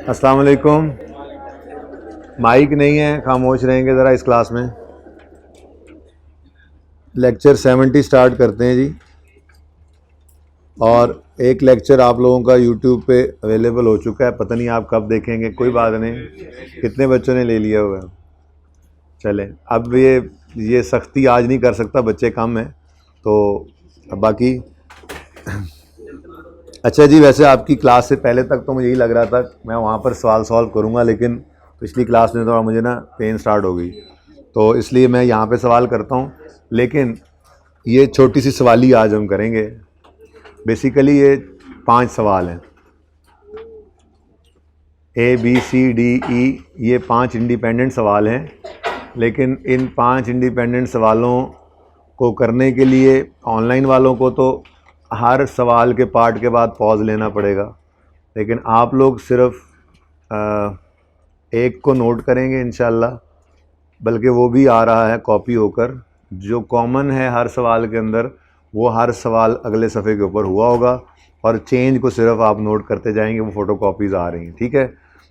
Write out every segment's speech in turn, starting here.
अस्सलाम वालेकुम। माइक नहीं है, खामोश रहेंगे ज़रा इस क्लास में। लेक्चर 70 स्टार्ट करते हैं जी। और एक लेक्चर आप लोगों का यूट्यूब पे अवेलेबल हो चुका है, पता नहीं आप कब देखेंगे, कोई बात नहीं। कितने बच्चों ने ले लिया हुआ है? चलें, अब ये सख्ती आज नहीं कर सकता, बच्चे कम हैं तो अब बाकी। अच्छा जी, वैसे आपकी क्लास से पहले तक तो मुझे यही लग रहा था मैं वहाँ पर सवाल सॉल्व करूँगा, लेकिन पिछली क्लास में थोड़ा मुझे ना पेन स्टार्ट हो गई, तो इसलिए मैं यहाँ पे सवाल करता हूँ। लेकिन ये छोटी सी सवाली आज हम करेंगे। बेसिकली ये 5 सवाल हैं, ABCDE, ये 5 इंडिपेंडेंट सवाल हैं। लेकिन इन 5 इंडिपेंडेंट सवालों को करने के लिए ऑनलाइन वालों को तो हर सवाल के पार्ट के बाद पॉज लेना पड़ेगा, लेकिन आप लोग सिर्फ एक को नोट करेंगे इंशाल्लाह, बल्कि वो भी आ रहा है कॉपी होकर। जो कॉमन है हर सवाल के अंदर वो हर सवाल अगले सफ़े के ऊपर हुआ होगा, और चेंज को सिर्फ आप नोट करते जाएंगे। वो फ़ोटो कॉपीज़ आ रही हैं, ठीक है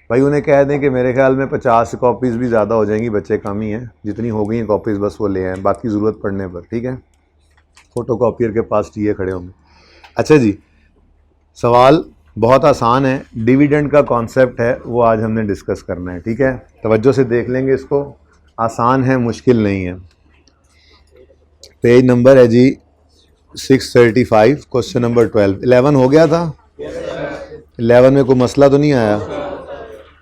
भाई। उन्हें कह दें कि मेरे ख्याल में 50 कॉपीज़ भी ज़्यादा हो जाएंगी, बच्चे कम ही हैं, जितनी हो गई हैं कॉपीज़ बस वो ले आएँ, बाकी ज़रूरत पड़ने पर, ठीक है। फ़ोटो कॉपियर के पास टीए खड़े होंगे। अच्छा जी, सवाल बहुत आसान है, डिविडेंड का कॉन्सेप्ट है, वो आज हमने डिस्कस करना है, ठीक है। तवज्जो से देख लेंगे इसको, आसान है, मुश्किल नहीं है। पेज नंबर है जी 635, क्वेश्चन नंबर 12। 11 हो गया था? 11 में कोई मसला तो नहीं आया?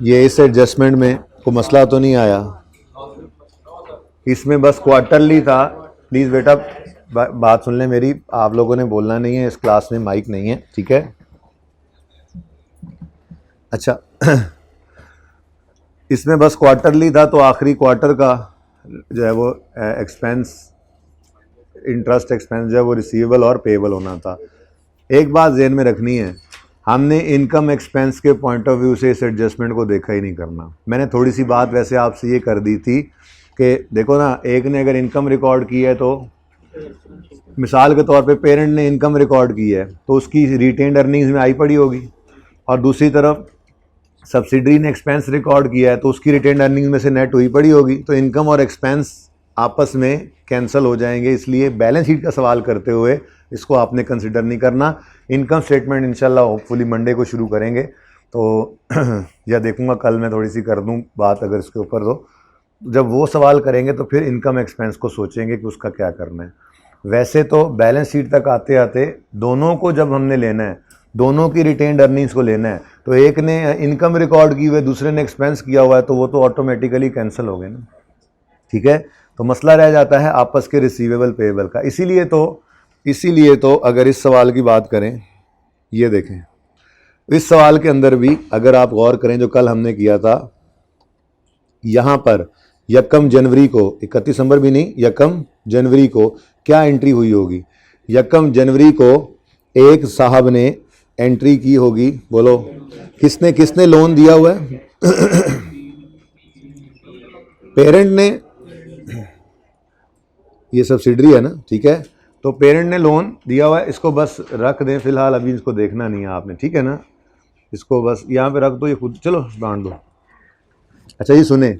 ये इस एडजस्टमेंट में कोई मसला तो नहीं आया? इसमें बस क्वार्टरली था। प्लीज़ बेटा बात सुन लें मेरी, आप लोगों ने बोलना नहीं है, इस क्लास में माइक नहीं है, ठीक है। अच्छा इसमें बस क्वार्टरली था, तो आखिरी क्वार्टर का जो है वो एक्सपेंस, इंटरेस्ट एक्सपेंस जो है वो रिसीवेबल और पेएबल होना था। एक बात ज़हन में रखनी है, हमने इनकम एक्सपेंस के पॉइंट ऑफ व्यू से इस एडजस्टमेंट को देखा ही नहीं करना। मैंने थोड़ी सी बात वैसे आपसे ये कर दी थी कि देखो ना, एक ने अगर इनकम रिकॉर्ड की है, तो मिसाल के तौर पे पेरेंट ने इनकम रिकॉर्ड की है तो उसकी रिटेन्ड अर्निंग्स में आई पड़ी होगी, और दूसरी तरफ सब्सिडरी ने एक्सपेंस रिकॉर्ड किया है तो उसकी रिटेन्ड अर्निंग्स में से नेट हुई पड़ी होगी। तो इनकम और एक्सपेंस आपस में कैंसिल हो जाएंगे, इसलिए बैलेंस शीट का सवाल करते हुए इसको आपने कंसिडर नहीं करना। इनकम स्टेटमेंट इंशाल्लाह होपफुली मंडे को शुरू करेंगे, तो या देखूंगा कल मैं थोड़ी सी कर दूं बात अगर इसके ऊपर, तो जब वो सवाल करेंगे तो फिर इनकम एक्सपेंस को सोचेंगे कि उसका क्या करना है। वैसे तो बैलेंस शीट तक आते आते दोनों को जब हमने लेना है, दोनों की रिटेन्ड अर्निंग्स को लेना है, तो एक ने इनकम रिकॉर्ड की हुई है, दूसरे ने एक्सपेंस किया हुआ है, तो वो तो ऑटोमेटिकली कैंसिल हो गए ना, ठीक है। तो मसला रह जाता है आपस के रिसीवेबल पेएबल का। इसीलिए तो अगर इस सवाल की बात करें, ये देखें, इस सवाल के अंदर भी अगर आप गौर करें जो कल हमने किया था, यहाँ पर 1 जनवरी को, 31 दिसंबर भी नहीं, 1 जनवरी को क्या एंट्री हुई होगी? 1 जनवरी को एक साहब ने एंट्री की होगी, बोलो किसने किसने लोन दिया हुआ है? पेरेंट ने, ये सब्सिडरी है ना, ठीक है, तो पेरेंट ने लोन दिया हुआ है। इसको बस रख दें फिलहाल, अभी इसको देखना नहीं है आपने, ठीक है ना, इसको बस यहाँ पे रख दो, ये खुद चलो बांट दो। अच्छा ये सुने,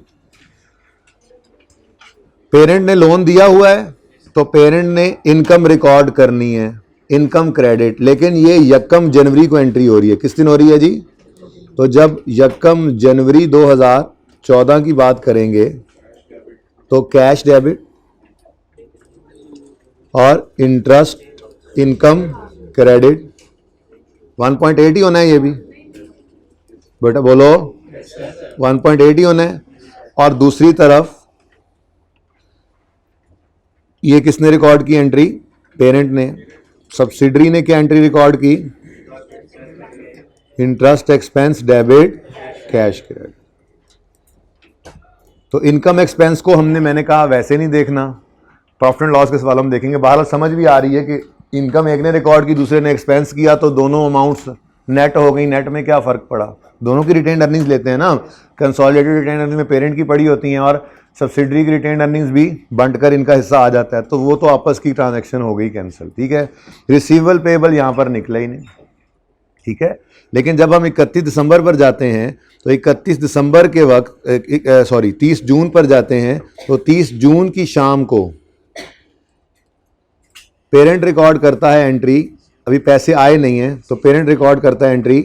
पेरेंट ने लोन दिया हुआ है तो पेरेंट ने इनकम रिकॉर्ड करनी है, इनकम क्रेडिट, लेकिन ये 1 जनवरी को एंट्री हो रही है। किस दिन हो रही है जी? तो जब 1 जनवरी 2014 की बात करेंगे तो कैश डेबिट और इंटरेस्ट इनकम क्रेडिट 1.8 ही होना है, ये भी बेटा बोलो 1.8 ही होना है। और दूसरी तरफ ये किसने रिकॉर्ड की एंट्री? पेरेंट ने। सब्सिडरी ने क्या एंट्री रिकॉर्ड की? Interest expense debit cash credit. तो इनकम एक्सपेंस को मैंने कहा वैसे नहीं देखना, प्रॉफिट एंड लॉस के सवाल हम देखेंगे। बहरहाल समझ भी आ रही है कि इनकम एक ने रिकॉर्ड की, दूसरे ने एक्सपेंस किया, तो दोनों अमाउंट्स नेट हो गई। नेट में क्या फ़र्क पड़ा? दोनों की रिटेन्ड अर्निंग्स लेते हैं ना, कंसोलिडेटेड रिटेन्ड अर्निंग्स में पेरेंट की पड़ी होती हैं और सब्सिडरी की रिटेन अर्निंग्स भी बंट कर इनका हिस्सा आ जाता है, तो वो तो आपस की ट्रांजैक्शन हो गई कैंसिल, ठीक है। रिसीवेबल पेबल यहाँ पर निकला ही नहीं, ठीक है। लेकिन जब हम 31 दिसंबर पर जाते हैं तो 31 दिसंबर के वक्त 30 जून पर जाते हैं, तो 30 जून की शाम को पेरेंट रिकॉर्ड करता है एंट्री, अभी पैसे आए नहीं हैं, तो पेरेंट रिकॉर्ड करता है एंट्री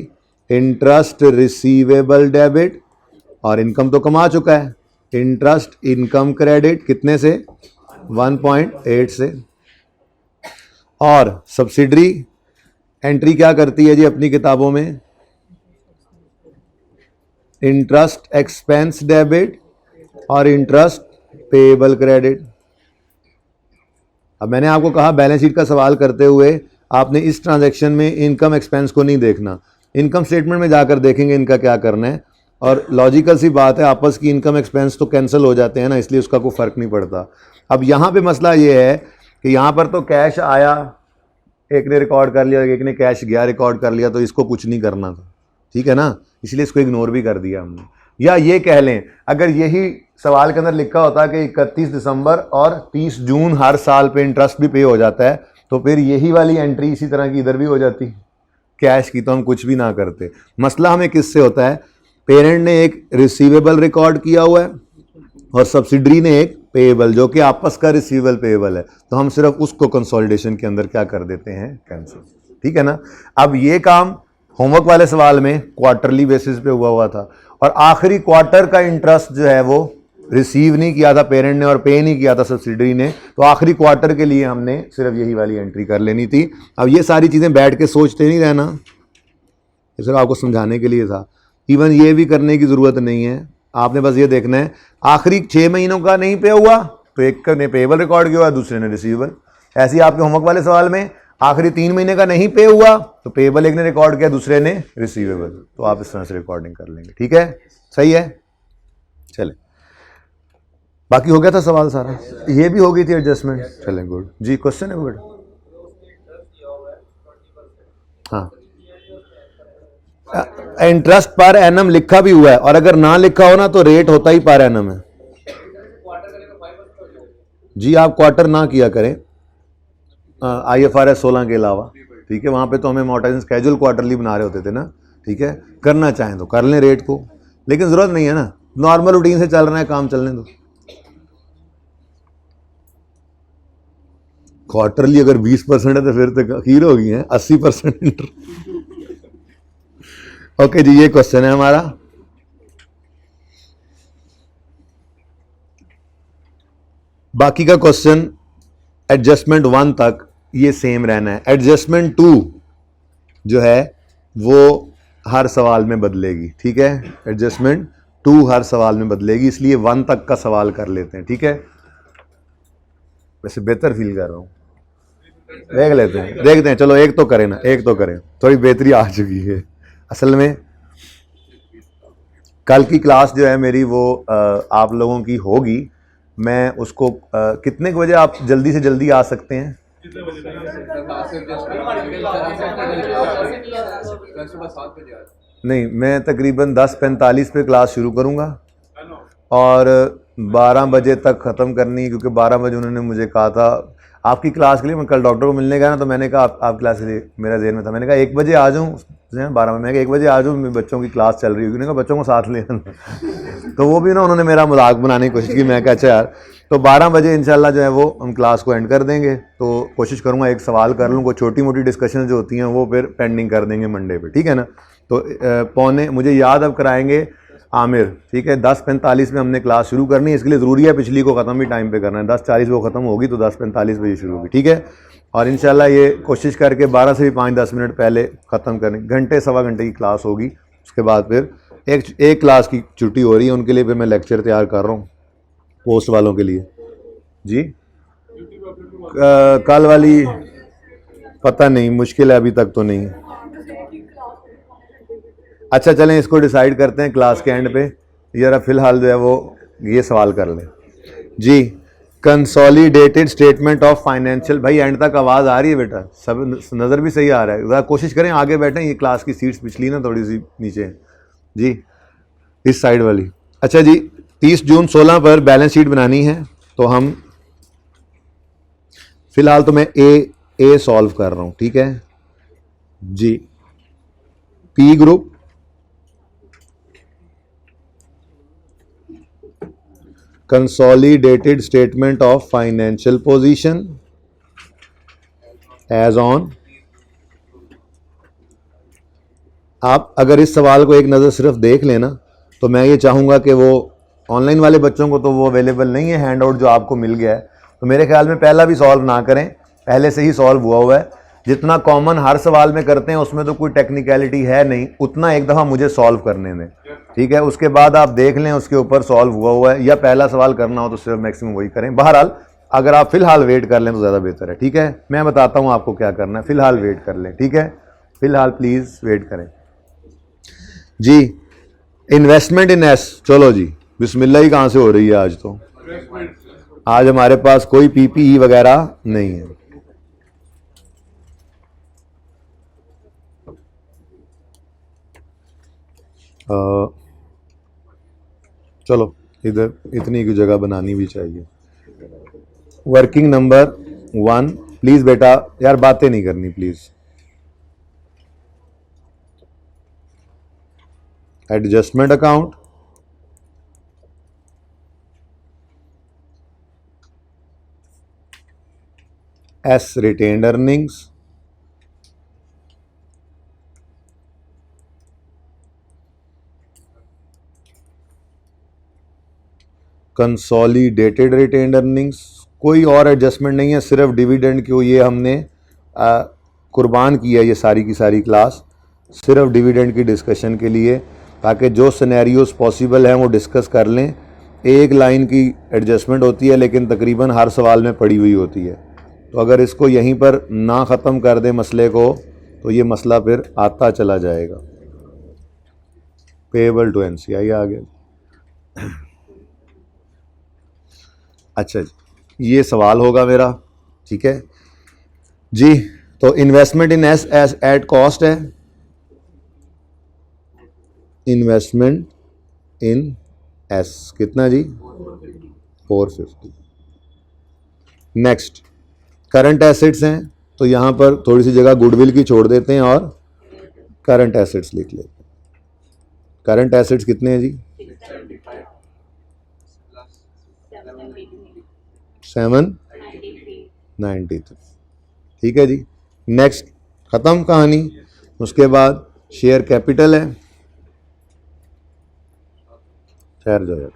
इंटरेस्ट रिसीवेबल डेबिट, और इनकम तो कमा चुका है, इंटरेस्ट इनकम क्रेडिट कितने से 1.8 से। और सब्सिडरी एंट्री क्या करती है जी अपनी किताबों में, इंटरेस्ट एक्सपेंस डेबिट और इंटरेस्ट पेएबल क्रेडिट। अब मैंने आपको कहा बैलेंस शीट का सवाल करते हुए आपने इस ट्रांजैक्शन में इनकम एक्सपेंस को नहीं देखना, इनकम स्टेटमेंट में जाकर देखेंगे इनका क्या करना है। और लॉजिकल सी बात है, आपस की इनकम एक्सपेंस तो कैंसिल हो जाते हैं ना, इसलिए उसका कोई फ़र्क नहीं पड़ता। अब यहाँ पे मसला ये है कि यहाँ पर तो कैश आया, एक ने रिकॉर्ड कर लिया, एक ने कैश गया रिकॉर्ड कर लिया, तो इसको कुछ नहीं करना था, ठीक है ना, इसलिए इसको इग्नोर भी कर दिया हमने। या ये कह लें अगर यही सवाल के अंदर लिखा होता कि 31 दिसंबर और 30 जून हर साल पे इंटरेस्ट भी पे हो जाता है, तो फिर यही वाली एंट्री इसी तरह की इधर भी हो जाती, कैश की, तो हम कुछ भी ना करते। मसला हमें किससे होता है, पेरेंट ने एक रिसीवेबल रिकॉर्ड किया हुआ है और सब्सिडरी ने एक पेएबल, जो कि आपस का रिसीवेबल पेएबल है, तो हम सिर्फ उसको कंसोलिडेशन के अंदर क्या कर देते हैं, कैंसिल, ठीक है ना। अब ये काम होमवर्क वाले सवाल में क्वार्टरली बेसिस पे हुआ था, और आखिरी क्वार्टर का इंटरेस्ट जो है वो रिसीव नहीं किया था पेरेंट ने और पे नहीं किया था सब्सिडरी ने, तो आखिरी क्वार्टर के लिए हमने सिर्फ यही वाली एंट्री कर लेनी थी। अब ये सारी चीज़ें बैठ के सोचते नहीं रहना, ये सिर्फ आपको समझाने के लिए था। इवन ये भी करने की ज़रूरत नहीं है, आपने बस ये देखना है आखिरी 6 महीनों का नहीं पे हुआ तो एक ने पेएबल रिकॉर्ड किया हुआ, दूसरे ने रिसीवेबल। ऐसे ही आपके होमवर्क वाले सवाल में आखिरी 3 महीने का नहीं पे हुआ तो पेएबल एक ने रिकॉर्ड किया, दूसरे ने रिसीवेबल, तो आप इस तरह से रिकॉर्डिंग कर लेंगे, ठीक है, सही है। चले, बाकी हो गया था सवाल सारा, ये भी हो गई थी एडजस्टमेंट, चलें गुड जी। क्वेश्चन है गुड, हाँ, इंटरेस्ट पर एनम लिखा भी हुआ है, और अगर ना लिखा हो ना तो रेट होता ही पर एनम है जी। आप क्वार्टर ना किया करें IFRS 16 के अलावा, ठीक है, वहां पे तो हमें अमोर्टाइजेशन कैजुअल क्वार्टरली बना रहे होते थे ना, ठीक है। करना चाहें तो कर लें रेट को, लेकिन जरूरत नहीं है ना, नॉर्मल रूटीन से चल रहा है काम, चलने दो। क्वार्टरली अगर 20% है तो फिर तो खीर हो गई है 80%। ओके जी, ये क्वेश्चन है हमारा। बाकी का क्वेश्चन एडजस्टमेंट 1 तक ये सेम रहना है, एडजस्टमेंट 2 जो है वो हर सवाल में बदलेगी, ठीक है, एडजस्टमेंट 2 हर सवाल में बदलेगी, इसलिए 1 तक का सवाल कर लेते हैं, ठीक है। वैसे बेहतर फील कर रहा हूँ, देख लेते हैं, देखते हैं, चलो एक तो करें ना, एक तो करें, थोड़ी बेहतरी आ चुकी है। असल में कल की क्लास जो है मेरी वो आप लोगों की होगी, मैं उसको कितने बजे आप जल्दी से जल्दी आ सकते हैं? नहीं, मैं तकरीबन 10:45 पे क्लास शुरू करूँगा और 12 बजे तक ख़त्म करनी, क्योंकि 12 बजे उन्होंने मुझे कहा था आपकी क्लास के लिए। मैं कल डॉक्टर को मिलने गया ना, तो मैंने कहा आप क्लास के लिए, मेरा ज़हन में था, मैंने कहा 1 बजे आ जाऊँ, 12 बजे, मैं 1 बजे आ जाऊँ, मेरे बच्चों की क्लास चल रही होगी, मैंने कहा बच्चों को साथ ले आना। तो वो भी ना उन्होंने मेरा मजाक बनाने की कोशिश की, मैं कहा अच्छा यार, तो 12 बजे इंशाल्लाह जो है वो हम क्लास को एंड कर देंगे। तो कोशिश करूँगा एक सवाल कर लूँ, कोई छोटी मोटी डिस्कशन जो होती हैं वो फिर पेंडिंग कर देंगे मंडे पे, ठीक है ना। तो मुझे याद अब कराएंगे आमिर, ठीक है, 10:45 में हमने क्लास शुरू करनी है, इसके लिए ज़रूरी है पिछली को ख़त्म भी टाइम पे करना है, 10:40 वो ख़त्म होगी तो 10:45 बजे शुरू होगी, ठीक है। और इंशाल्लाह ये कोशिश करके 12 से भी 5-10 मिनट पहले ख़त्म करने, घंटे सवा घंटे की क्लास होगी, उसके बाद फिर एक क्लास की छुट्टी हो रही है, उनके लिए फिर मैं लेक्चर तैयार कर रहा हूँ पोस्ट वालों के लिए जी। कल वाली पता नहीं, मुश्किल है, अभी तक तो नहीं। अच्छा चलें, इसको डिसाइड करते हैं क्लास के एंड पे, ज़रा फिलहाल जो है वो ये सवाल कर लें जी। कंसोलिडेटेड स्टेटमेंट ऑफ फाइनेंशियल, भाई एंड तक आवाज़ आ रही है बेटा, सब नज़र भी सही आ रहा है, ज़रा कोशिश करें आगे बैठें, ये क्लास की सीट्स पिछली ना थोड़ी सी नीचे जी, इस साइड वाली। अच्छा जी, 30 जून 16 पर बैलेंस शीट बनानी है, तो हम फिलहाल तो मैं ए सॉल्व कर रहा हूं, ठीक है जी। P group, consolidated statement of financial position as on. आप अगर इस सवाल को एक नज़र सिर्फ देख लेना, तो मैं ये चाहूँगा कि वो ऑनलाइन वाले बच्चों को तो वो अवेलेबल नहीं है हैंड आउट जो आपको मिल गया है, तो मेरे ख्याल में पहला भी सॉल्व ना करें, पहले से ही सॉल्व हुआ है। जितना कॉमन हर सवाल में करते हैं उसमें तो कोई टेक्निकलिटी है नहीं, उतना एक दफ़ा मुझे सॉल्व करने दें, ठीक है। उसके बाद आप देख लें उसके ऊपर सॉल्व हुआ है, या पहला सवाल करना हो तो सिर्फ मैक्सिमम वही करें। बहरहाल अगर आप फिलहाल वेट कर लें तो ज़्यादा बेहतर है, ठीक है। मैं बताता हूँ आपको क्या करना है, फिलहाल वेट कर लें, ठीक है। फिलहाल प्लीज़ वेट करें जी। इन्वेस्टमेंट इन एस, चलो जी, बिस्मिल्लाह ही कहाँ से हो रही है आज तो। आज हमारे पास कोई पीपीई वगैरह नहीं है। चलो इधर इतनी की जगह बनानी भी चाहिए। वर्किंग नंबर 1, प्लीज बेटा यार बातें नहीं करनी please. Adjustment account, S retained earnings, consolidated retained earnings. कोई और एडजस्टमेंट नहीं है, सिर्फ डिविडेंड को ये हमने कुर्बान किया ये सारी की सारी क्लास सिर्फ डिविडेंड की डिस्कशन के लिए, ताकि जो सिनेरियोस पॉसिबल हैं वो डिस्कस कर लें। एक लाइन की एडजस्टमेंट होती है लेकिन तकरीबन हर सवाल में पड़ी हुई होती है, तो अगर इसको यहीं पर ना ख़त्म कर दें मसले को तो ये मसला फिर आता चला जाएगा। पेएबल टू एनसीआई आ गया। अच्छा जी, ये सवाल होगा मेरा, ठीक है जी। तो investment in S at cost है, इन्वेस्टमेंट इन एस कितना जी, 450। नेक्स्ट करंट एसेट्स हैं, तो यहाँ पर थोड़ी सी जगह गुडविल की छोड़ देते हैं और करंट एसेट्स लिख लेते हैं। करंट एसेट्स कितने हैं जी, 793, ठीक है जी। नेक्स्ट ख़त्म कहानी। उसके बाद शेयर कैपिटल है, ठहर जाओ,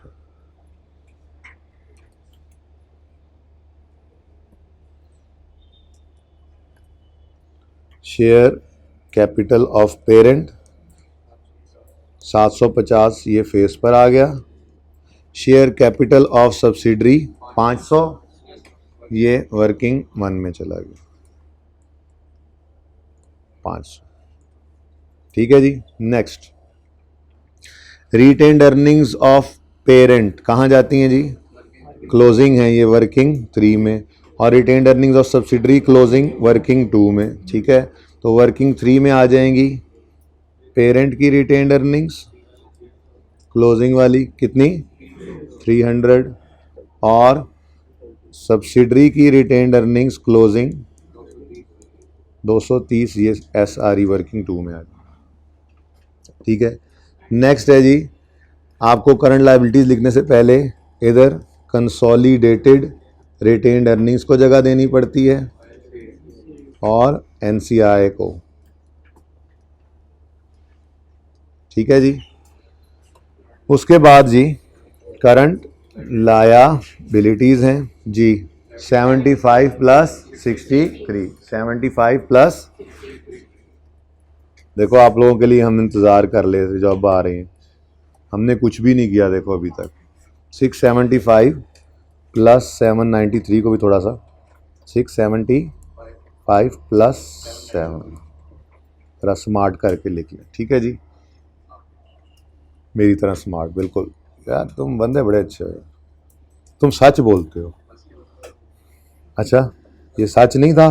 शेयर कैपिटल ऑफ पेरेंट 750, ये फेस पर आ गया। शेयर कैपिटल ऑफ सब्सिडरी 500, ये वर्किंग 1 में चला गया 500, ठीक है जी। Next retained earnings of parent कहाँ जाती हैं जी, क्लोजिंग है ये वर्किंग 3 में, और retained earnings of subsidiary closing working 2 में, ठीक है। तो वर्किंग 3 में आ जाएंगी पेरेंट की रिटेन्ड अर्निंग्स क्लोजिंग वाली कितनी 300, और सब्सिडरी की रिटेन्ड अर्निंग्स क्लोजिंग 230, ये एसआरई वर्किंग 2 में आ गई, ठीक है। नेक्स्ट है जी, आपको करंट लायबिलिटीज़ लिखने से पहले इधर कंसोलिडेटेड रिटेन्ड अर्निंग्स को जगह देनी पड़ती है और एनसीआई को, ठीक है जी। उसके बाद जी करंट लायबिलिटीज़ हैं जी 75 प्लस 63, 75 प्लस, देखो आप लोगों के लिए हम इंतज़ार कर ले थे जो अब आ रही हैं, हमने कुछ भी नहीं किया देखो अभी तक। 675 प्लस 793 को भी थोड़ा सा 675 प्लस 7, थोड़ा स्मार्ट करके लिख लें, ठीक है जी, मेरी तरह स्मार्ट बिल्कुल। यार तुम बंदे बड़े अच्छे हो, तुम सच बोलते हो। अच्छा ये सच नहीं था,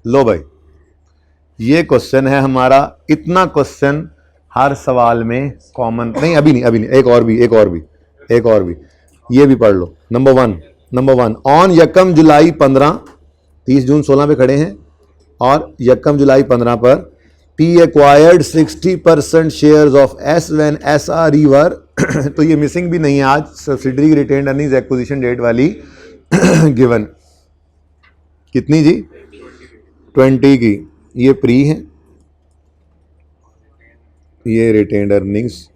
लो भाई, ये क्वेश्चन है हमारा। इतना क्वेश्चन हर सवाल में कॉमन नहीं, अभी नहीं, अभी नहीं, एक और भी, ये भी पढ़ लो। नंबर वन, ऑन यकम जुलाई 15, 30 जून 16 पे खड़े हैं, और यकम जुलाई 15 पर P acquired 60% shares of S when SRE were तो ये मिसिंग भी नहीं है आज, subsidiary retained earnings acquisition date वाली गिवन कितनी जी, 20 की, ये प्री है, ये रिटेन्ड अर्निंग्स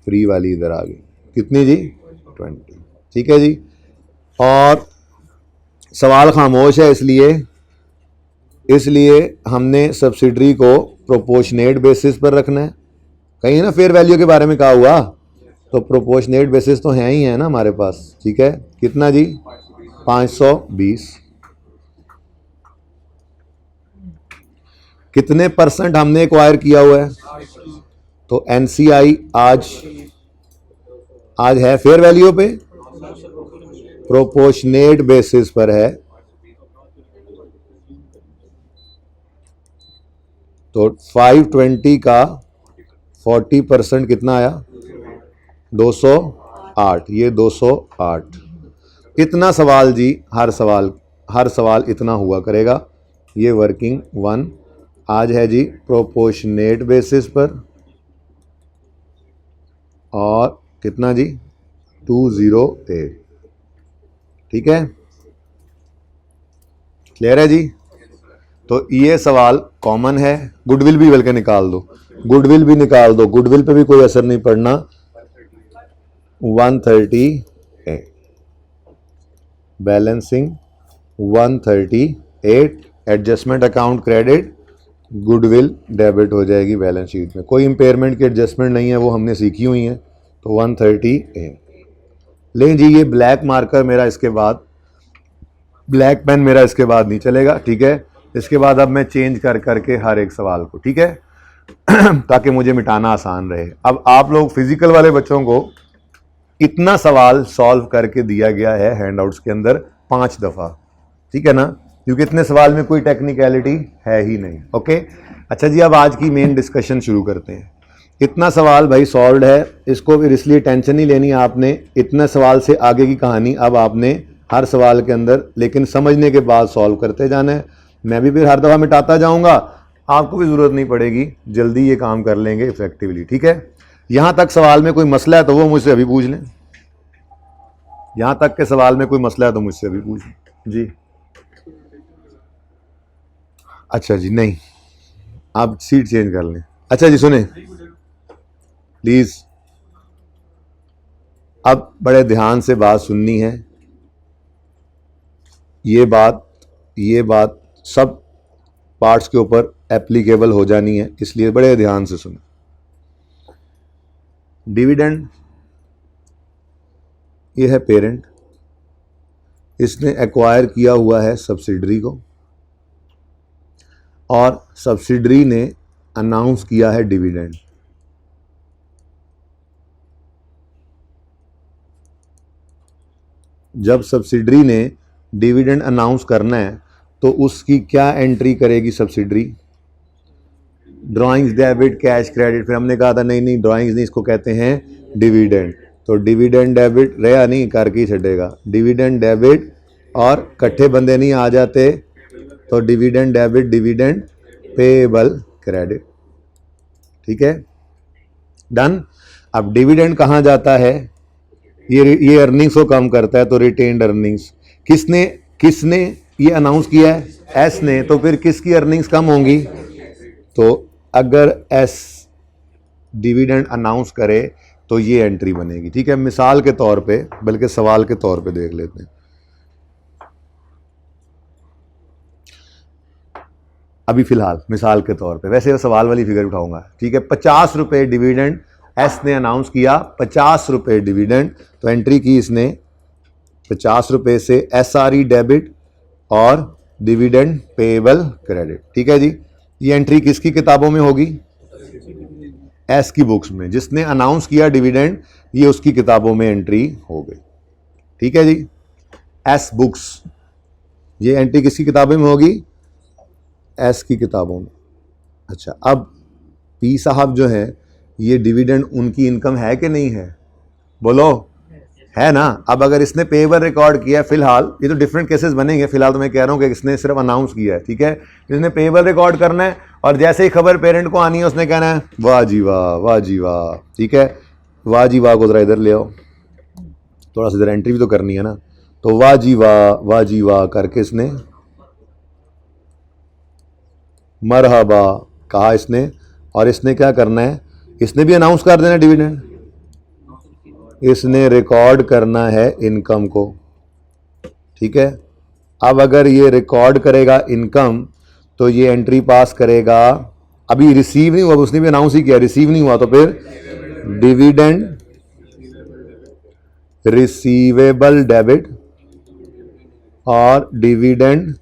फ्री वाली इधर आ गई, कितनी जी, 20। ठीक है जी, और सवाल खामोश है, इसलिए हमने सब्सिडरी को प्रोपोर्शनेट बेसिस पर रखना है। कहीं ना फेयर वैल्यू के बारे में कहा हुआ, तो प्रोपोर्शनेट बेसिस तो है ही है ना हमारे पास। ठीक है, कितना जी, 520। कितने परसेंट हमने एक्वायर किया हुआ है, तो एनसीआई आज है फेयर वैल्यू पे, प्रोपोर्शनेट बेसिस पर है, तो 520 का 40% कितना आया, 208। ये 208। इतना सवाल जी, हर सवाल इतना हुआ करेगा। ये वर्किंग 1 आज है जी प्रोपोर्शनेट बेसिस पर, और कितना जी, 208। ठीक है, क्लियर है जी। तो ये सवाल कॉमन है। गुडविल भी बल्कि निकाल दो, गुडविल पे भी कोई असर नहीं पड़ना। 138 balancing, 138 adjustment account credit, goodwill debit हो जाएगी बैलेंस शीट में। कोई इंपेयरमेंट की एडजस्टमेंट नहीं है, वो हमने सीखी हुई है। तो 138। लेकिन जी ये ब्लैक मार्कर मेरा इसके बाद, ब्लैक पेन मेरा इसके बाद नहीं चलेगा। ठीक है, इसके बाद अब मैं चेंज करके हर एक सवाल को, ठीक है ताकि मुझे मिटाना आसान रहे। अब आप लोग फिजिकल वाले बच्चों को इतना सवाल सॉल्व करके दिया गया है हैंडआउट्स के अंदर 5 दफ़ा, ठीक है ना, क्योंकि इतने सवाल में कोई टेक्निकलिटी है ही नहीं। ओके, अच्छा जी, अब आज की मेन डिस्कशन शुरू करते हैं। इतना सवाल भाई सॉल्व है, इसको फिर इसलिए टेंशन नहीं लेनी आपने। इतने सवाल से आगे की कहानी अब आपने हर सवाल के अंदर लेकिन समझने के बाद सॉल्व करते जाना है। मैं भी फिर हर दफ़ा मिटाता जाऊंगा, आपको भी ज़रूरत नहीं पड़ेगी, जल्दी ये काम कर लेंगे इफेक्टिवली। ठीक है, यहाँ तक सवाल में कोई मसला है तो वो मुझसे अभी पूछ लें। यहाँ तक के सवाल में कोई मसला है तो मुझसे अभी पूछ लें जी। अच्छा जी, नहीं, आप सीट चेंज कर लें। अच्छा जी सुने प्लीज़, अब बड़े ध्यान से बात सुननी है। ये बात सब पार्ट्स के ऊपर एप्लीकेबल हो जानी है, इसलिए बड़े ध्यान से सुनो। डिविडेंड, ये है पेरेंट, इसने एक्वायर किया हुआ है सब्सिडरी को, और सब्सिडरी ने अनाउंस किया है डिविडेंड। जब सब्सिडरी ने डिविडेंड अनाउंस करना है तो उसकी क्या एंट्री करेगी subsidiary, drawings, debit, cash, credit. फिर हमने कहा था नहीं ड्राइंग्स नहीं, इसको कहते हैं डिविडेंड। तो डिविडेंड डेबिट रहा नहीं, करके ही छटेगा डिविडेंड डेबिट, और कट्ठे बंदे नहीं आ जाते, तो dividend debit, dividend payable credit. ठीक है, डन। अब डिविडेंड कहाँ जाता है, ये अर्निंग्स को कम करता है, तो रिटेन्ड अर्निंग्स। किसने ये अनाउंस किया है, एस ने, तो फिर किसकी अर्निंग्स कम होंगी, तो अगर एस डिविडेंड अनाउंस करे तो ये एंट्री बनेगी। ठीक है, मिसाल के तौर पे, बल्कि सवाल के तौर पे देख लेते हैं। अभी फिलहाल मिसाल के तौर पे, वैसे सवाल वाली फिगर उठाऊंगा। ठीक है, 50 रुपये डिविडेंड एस ने अनाउंस किया, 50 रुपये डिविडेंड, तो एंट्री की इसने 50 रुपये से एसआरई डेबिट और डिविडेंड पेएबल क्रेडिट। ठीक है जी, ये एंट्री किसकी किताबों में होगी, एस की बुक्स में। जिसने अनाउंस किया डिविडेंड, ये उसकी किताबों में एंट्री हो गई। ठीक है जी, एस बुक्स, ये एंट्री किसकी किताबों में होगी, एस की किताबों में। अच्छा, अब पी साहब जो हैं, ये डिविडेंड उनकी इनकम है कि नहीं है? बोलो, है ना। अब अगर इसने पेएबल रिकॉर्ड किया फिलहाल, ये तो डिफरेंट केसेस बनेंगे, फिलहाल तो मैं कह रहा हूँ कि इसने सिर्फ अनाउंस किया है, ठीक है। इसने पेएबल रिकॉर्ड करना है और जैसे ही खबर पेरेंट को आनी है उसने कहना है वाह जी वाह, वाह जी वाह, ठीक है। वाह जी वाह को जरा इधर ले आओ, थोड़ा सा इधर एंट्री भी तो करनी है ना। तो वाह जी वाह, वाह जी वाह करके इसने मरहबा कहा इसने, और इसने क्या करना है, इसने भी अनाउंस कर देना डिविडेंड, इसने रिकॉर्ड करना है इनकम को, ठीक है। अब अगर ये रिकॉर्ड करेगा इनकम तो ये एंट्री पास करेगा। अभी रिसीव नहीं हुआ, उसने भी अनाउंस ही किया, रिसीव नहीं हुआ तो फिर डिविडेंड रिसीवेबल डेबिट और डिविडेंड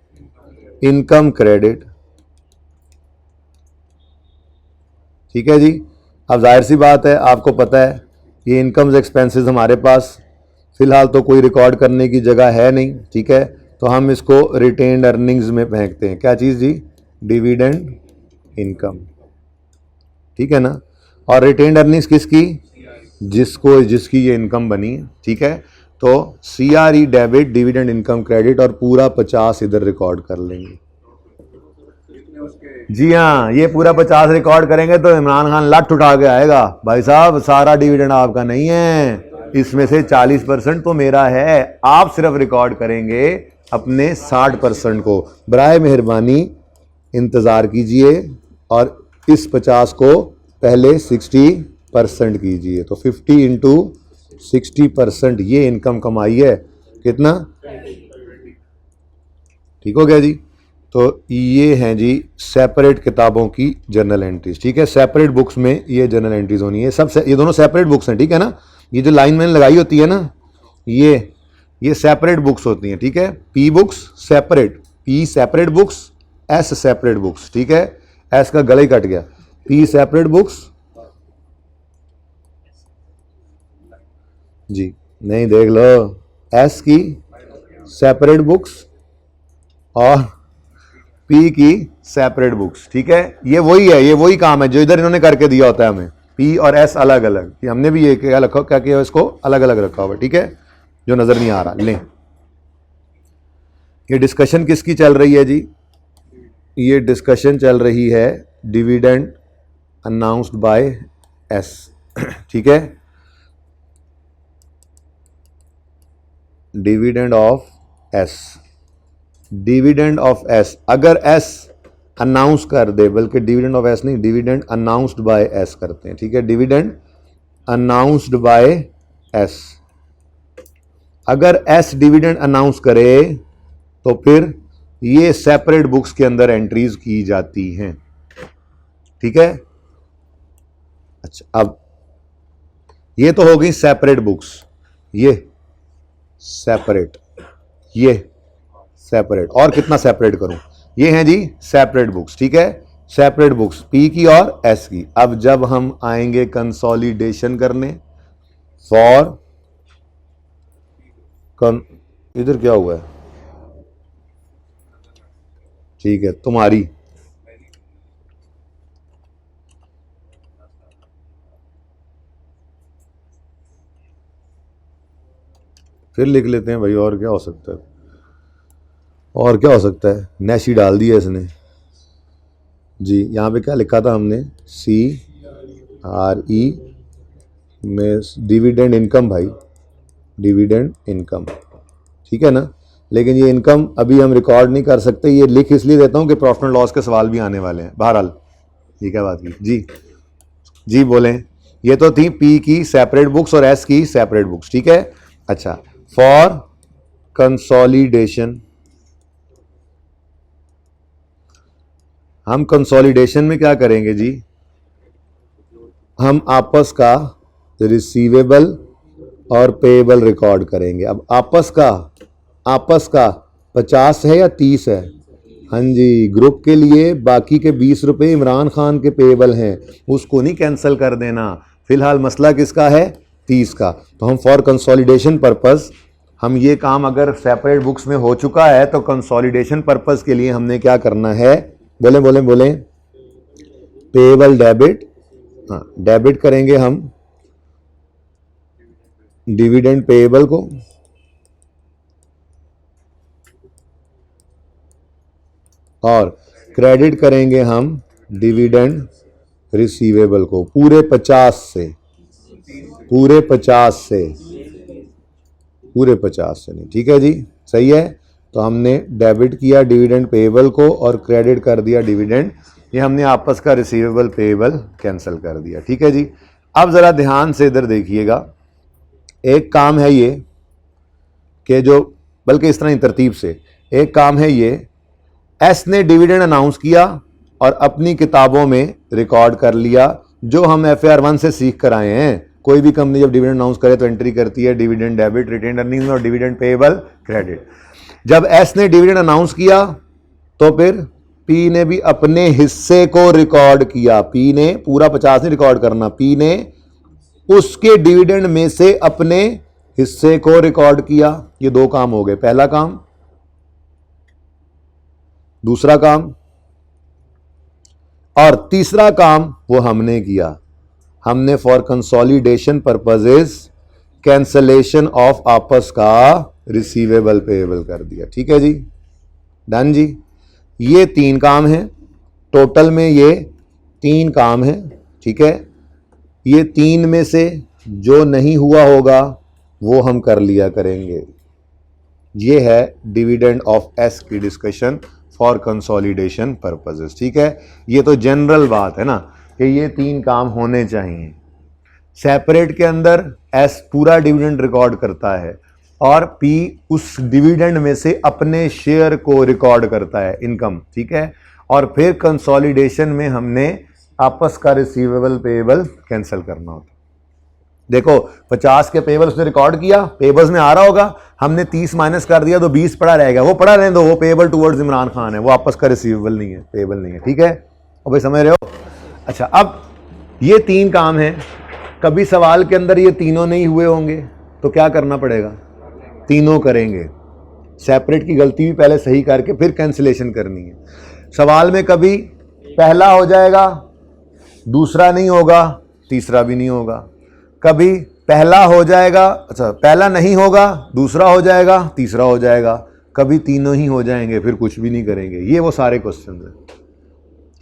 इनकम क्रेडिट, ठीक है जी। अब जाहिर सी बात है, आपको पता है ये इनकम्स एक्सपेंसेस हमारे पास फिलहाल तो कोई रिकॉर्ड करने की जगह है नहीं, ठीक है। तो हम इसको रिटेन्ड अर्निंग्स में फेंकते हैं। क्या चीज़ जी? डिविडेंड इनकम, ठीक है ना। और रिटेन्ड अर्निंग्स किसकी? जिसकी ये इनकम बनी है, ठीक है। तो CRE debit dividend income credit और पूरा 50 इधर रिकॉर्ड कर लेंगे। जी हाँ, ये पूरा 50 रिकॉर्ड करेंगे तो इमरान खान लट उठा के आएगा, भाई साहब सारा डिविडेंड आपका नहीं है, इसमें से 40% तो मेरा है, आप सिर्फ रिकॉर्ड करेंगे अपने 60% को। बराए मेहरबानी इंतज़ार कीजिए और इस 50 को पहले 60% कीजिए। तो 50 इंटू 60% ये इनकम कमाई है, कितना? ठीक हो गया जी। तो ये हैं जी सेपरेट किताबों की जर्नल एंट्रीज, ठीक है। सेपरेट बुक्स में ये जर्नल एंट्रीज होनी है सब, ये दोनों सेपरेट बुक्स हैं, ठीक है ना। ये जो लाइन मैंने लगाई होती है ना, ये सेपरेट बुक्स होती हैं, ठीक है। P books separate, P separate books, S separate books, ठीक है। एस का गला ही कट गया। पी सेपरेट बुक्स जी, नहीं देख लो, एस की सेपरेट बुक्स और पी की सेपरेट बुक्स, ठीक है। ये वही है, ये वही काम है जो इधर इन्होंने करके दिया होता है हमें, पी और एस अलग अलग। ये हमने भी ये क्या रखा, क्या किया, इसको अलग अलग रखा हुआ, ठीक है, जो नजर नहीं आ रहा। लें, ये डिस्कशन किसकी चल रही है जी? ये डिस्कशन चल रही है डिविडेंड अनाउंस्ड बाय एस, ठीक है। Dividend of S, dividend of S, अगर एस अनाउंस कर दे, बल्कि डिविडेंड ऑफ एस नहीं, डिविडेंड अनाउंस्ड बाय एस करते हैं, ठीक है। डिविडेंड अनाउंस्ड बाय एस, अगर एस डिविडेंड अनाउंस करे तो फिर ये सेपरेट बुक्स के अंदर एंट्रीज की जाती हैं, ठीक है। अच्छा, अब ये तो हो गई सेपरेट बुक्स, ये सेपरेट, ये सेपरेट, और कितना सेपरेट करूं, ये हैं जी सेपरेट बुक्स, ठीक है। सेपरेट बुक्स पी की और एस की। अब जब हम आएंगे कंसोलिडेशन करने फॉर इधर क्या हुआ है, ठीक है, तुम्हारी फिर लिख लेते हैं भाई, और क्या हो सकता है, और क्या हो सकता है, नैशी डाल दिया इसने जी। यहाँ पे क्या लिखा था हमने, CRE में डिविडेंड इनकम, भाई डिविडेंड इनकम, ठीक है ना। लेकिन ये इनकम अभी हम रिकॉर्ड नहीं कर सकते, ये लिख इसलिए देता हूँ कि प्रॉफिट एंड लॉस के सवाल भी आने वाले हैं। बहरहाल ये क्या बात की जी, जी बोलें। ये तो थी पी की सेपरेट बुक्स और एस की सेपरेट बुक्स, ठीक है। अच्छा, फॉर कंसोलिडेशन, हम कंसोलिडेशन में क्या करेंगे जी, हम आपस का रिसीवेबल और पेएबल रिकॉर्ड करेंगे। अब आपस का 50 है या 30 है? हाँ जी, ग्रुप के लिए बाकी के 20 रुपये इमरान खान के पेएबल हैं, उसको नहीं कैंसिल कर देना। फिलहाल मसला किसका है? 30 का। तो हम फॉर कंसोलिडेशन पर्पस, हम ये काम अगर सेपरेट बुक्स में हो चुका है तो कंसोलिडेशन पर्पस के लिए हमने क्या करना है, बोलें बोलें बोलें, पेएबल डेबिट, हाँ डेबिट करेंगे हम डिविडेंड पेएबल को, और क्रेडिट करेंगे हम डिविडेंड रिसीवेबल को, पूरे 50 से, पूरे 50 से, पूरे 50 से नहीं, ठीक है जी, सही है। तो हमने डेबिट किया डिविडेंड पेएबल को और क्रेडिट कर दिया डिविडेंड, ये हमने आपस का रिसीवेबल पेएबल कैंसिल कर दिया, ठीक है जी। अब ज़रा ध्यान से इधर देखिएगा, एक काम है ये कि जो, बल्कि इस तरह ही तरतीब से, एक काम है ये, एस ने डिविडेंड अनाउंस किया और अपनी किताबों में रिकॉर्ड कर लिया, जो हम FAR 1 से सीख कर आए हैं। कोई भी कंपनी जब डिविडेंड अनाउंस करे तो एंट्री करती है डिविडेंड डेबिट रिटेन्ड अर्निंग्स और डिविडेंड पेएबल क्रेडिट। जब एस ने डिविडेंड अनाउंस किया तो फिर पी ने भी अपने हिस्से को रिकॉर्ड किया, पी ने पूरा 50 नहीं रिकॉर्ड करना, पी ने उसके डिविडेंड में से अपने हिस्से को रिकॉर्ड किया। ये दो काम हो गए, पहला काम। दूसरा काम, और तीसरा काम वो हमने किया, हमने for consolidation purposes cancellation of आपस का रिसीवेबल पेएबल कर दिया, ठीक है जी, डन जी। ये 3 काम हैं, टोटल में ये 3 काम हैं, ठीक है। ये 3 में से जो नहीं हुआ होगा वो हम कर लिया करेंगे। ये है डिविडेंड ऑफ एस की डिस्कशन फॉर कंसोलिडेशन पर्पजेस, ठीक है। ये तो जनरल बात है ना कि ये 3 काम होने चाहिए। सेपरेट के अंदर एस पूरा डिविडेंड रिकॉर्ड करता है और पी उस डिविडेंड में से अपने शेयर को रिकॉर्ड करता है, इनकम, ठीक है। और फिर कंसोलिडेशन में हमने आपस का रिसीवेबल पेएबल कैंसिल करना होता है। देखो 50 के पेएबल उसने रिकॉर्ड किया, पेएबल्स में आ रहा होगा, हमने 30 माइनस कर दिया तो 20 पड़ा रहेगा, वो पड़ा रहने दो, वो पेएबल टुवर्ड्स इमरान खान है, वो आपस का रिसीवेबल नहीं है, पेएबल नहीं है, ठीक है। और भाई समझ रहे हो। अच्छा, अब ये 3 काम हैं, कभी सवाल के अंदर ये तीनों नहीं हुए होंगे तो क्या करना पड़ेगा, तीनों करेंगे। सेपरेट की गलती भी पहले सही करके फिर कैंसिलेशन करनी है। सवाल में कभी पहला हो जाएगा, दूसरा नहीं होगा, तीसरा भी नहीं होगा, कभी पहला हो जाएगा, अच्छा पहला नहीं होगा, दूसरा हो जाएगा, तीसरा हो जाएगा, कभी तीनों ही हो जाएंगे, फिर कुछ भी नहीं करेंगे। ये वो सारे क्वेश्चन हैं,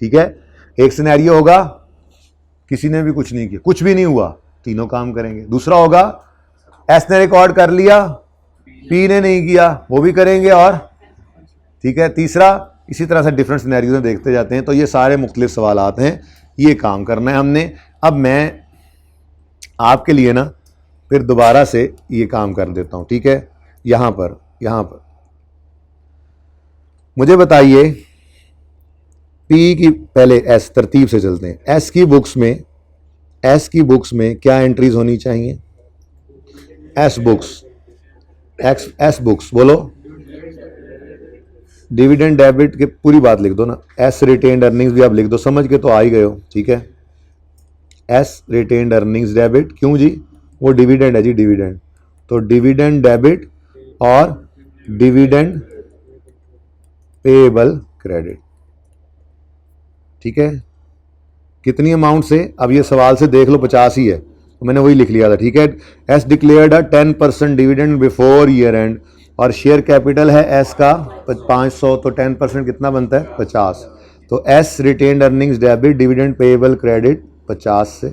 ठीक है। एक सिनेरियो होगा किसी ने भी कुछ नहीं किया, कुछ भी नहीं हुआ, तीनों काम करेंगे। दूसरा होगा एस ने रिकॉर्ड कर लिया, पी ने नहीं किया, वो भी करेंगे, और ठीक है। तीसरा, इसी तरह से डिफरेंट सिनेरियो में देखते जाते हैं। तो ये सारे मुख्तलिफ सवालात हैं, ये काम करना है हमने। अब मैं आपके लिए ना फिर दोबारा से ये काम कर देता हूँ, ठीक है। यहाँ पर मुझे बताइए, पी की पहले एस, तरतीब से चलते हैं। एस की बुक्स में क्या एंट्रीज होनी चाहिए, एस बुक्स बोलो, डिविडेंड डेबिट की पूरी बात लिख दो ना, एस रिटेन्ड अर्निंग्स भी आप लिख दो, समझ के तो आ ही गए हो, ठीक है। एस रिटेन्ड अर्निंग्स डेबिट, क्यों जी, वो डिविडेंड है जी, डिविडेंड, तो डिविडेंड डेबिट और डिविडेंड पेएबल क्रेडिट, ठीक है। कितनी अमाउंट से, अब ये सवाल से देख लो 50 ही है, तो मैंने वही लिख लिया था, ठीक है। S declared a 10% dividend before year and, और शेयर कैपिटल है एस का 500, तो 10% कितना बनता है, 50। तो S retained earnings debit dividend payable credit 50 से,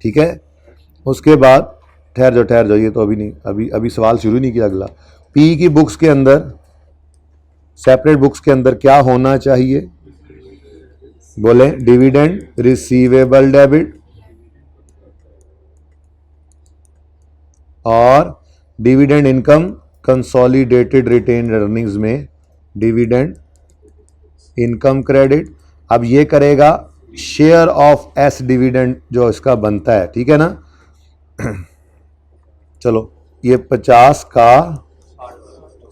ठीक है। उसके बाद ठहर जाओ, ये तो अभी नहीं, अभी सवाल शुरू नहीं किया अगला। पी की बुक्स के अंदर, सेपरेट बुक्स के अंदर क्या होना चाहिए, बोले डिविडेंड रिसीवेबल डेबिट और dividend income consolidated retained earnings में डिविडेंड इनकम क्रेडिट। अब ये करेगा शेयर ऑफ एस डिविडेंड जो इसका बनता है, ठीक है ना। चलो ये 50 का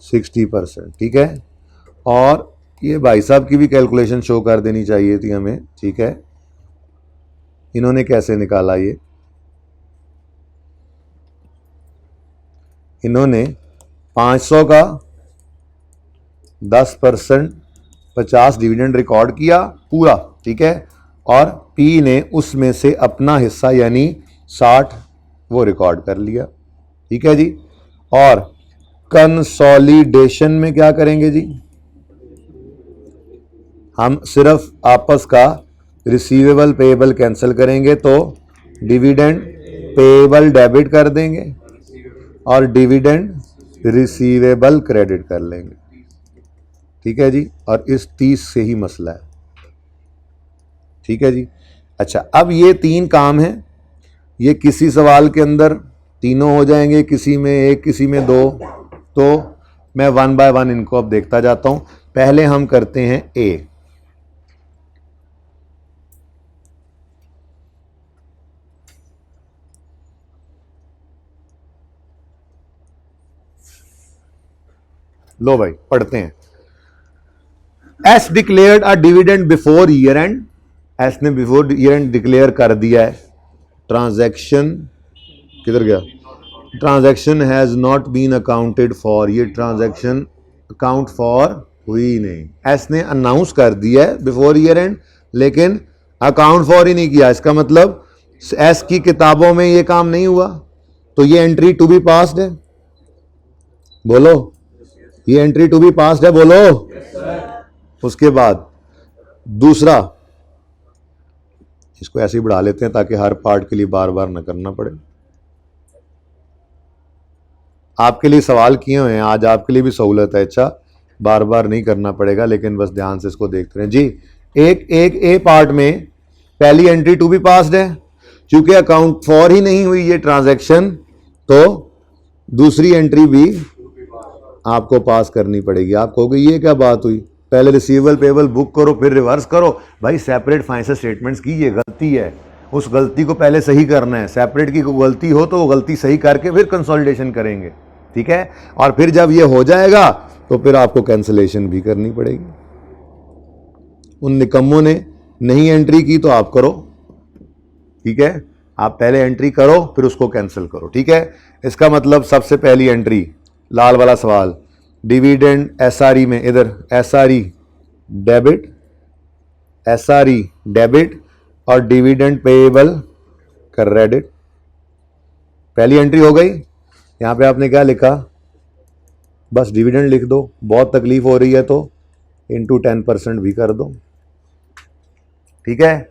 60%, ठीक है। और ये भाई साहब की भी कैलकुलेशन शो कर देनी चाहिए थी हमें, ठीक है। इन्होंने कैसे निकाला ये, इन्होंने 500 का 10% 50 डिविडेंड रिकॉर्ड किया पूरा, ठीक है, और पी ने उसमें से अपना हिस्सा यानी 60 वो रिकॉर्ड कर लिया, ठीक है जी। और कंसोलिडेशन में क्या करेंगे जी, हम सिर्फ आपस का रिसीवेबल पेएबल कैंसिल करेंगे, तो डिविडेंड पेएबल डेबिट कर देंगे और डिविडेंड रिसीवेबल क्रेडिट कर लेंगे, ठीक है जी। और इस 30 से ही मसला है, ठीक है जी। अच्छा, अब ये 3 काम हैं, ये किसी सवाल के अंदर तीनों हो जाएंगे, किसी में 1, किसी में 2, तो मैं 1 बाय 1 इनको अब देखता जाता हूं। पहले हम करते हैं ए। लो भाई पढ़ते हैं। S declared a dividend before year end, S ने बिफोर ईयर एंड डिक्लेयर कर दिया है। ट्रांजैक्शन किधर गया, transaction has not been accounted for, ये ट्रांजैक्शन अकाउंट फॉर हुई नहीं। एस ने अनाउंस कर दिया है बिफोर ईयर एंड, लेकिन अकाउंट फॉर ही नहीं किया। इसका मतलब एस की किताबों में ये काम नहीं हुआ, तो ये एंट्री टू बी पास्ड है। बोलो, ये एंट्री टू बी पास्ड है, बोलो। उसके बाद दूसरा, इसको ऐसे ही बढ़ा लेते हैं ताकि हर पार्ट के लिए बार बार ना करना पड़े। आपके लिए सवाल किए हुए हैं, आज आपके लिए भी सहूलत है। अच्छा, बार बार नहीं करना पड़ेगा, लेकिन बस ध्यान से इसको देखते रहें जी। एक ए पार्ट में पहली एंट्री टू बी पास्ड है, चूंकि अकाउंट फॉर ही नहीं हुई ये ट्रांजैक्शन, तो दूसरी एंट्री भी आपको पास करनी पड़ेगी। आप कहोगे ये क्या बात हुई, पहले रिसीवेबल पेएबल बुक करो फिर रिवर्स करो। भाई सेपरेट फाइनेंशियल स्टेटमेंट्स की ये गलती है, उस गलती को पहले सही करना है। सेपरेट की कोई गलती हो तो वो गलती सही करके फिर कंसोलिडेशन करेंगे, ठीक है। और फिर जब ये हो जाएगा तो फिर आपको कैंसिलेशन भी करनी पड़ेगी। उन निकम्मों ने नहीं एंट्री की तो आप करो, ठीक है। आप पहले एंट्री करो फिर उसको कैंसिल करो, ठीक है। इसका मतलब सबसे पहली एंट्री, लाल वाला सवाल, डिविडेंड एसआरई में, इधर एसआरई डेबिट, एसआरई डेबिट और डिविडेंड पेएबल क्रेडिट। पहली एंट्री हो गई। यहां पे आपने क्या लिखा, बस डिविडेंड लिख दो। बहुत तकलीफ हो रही है तो इंटू 10% भी कर दो, ठीक है,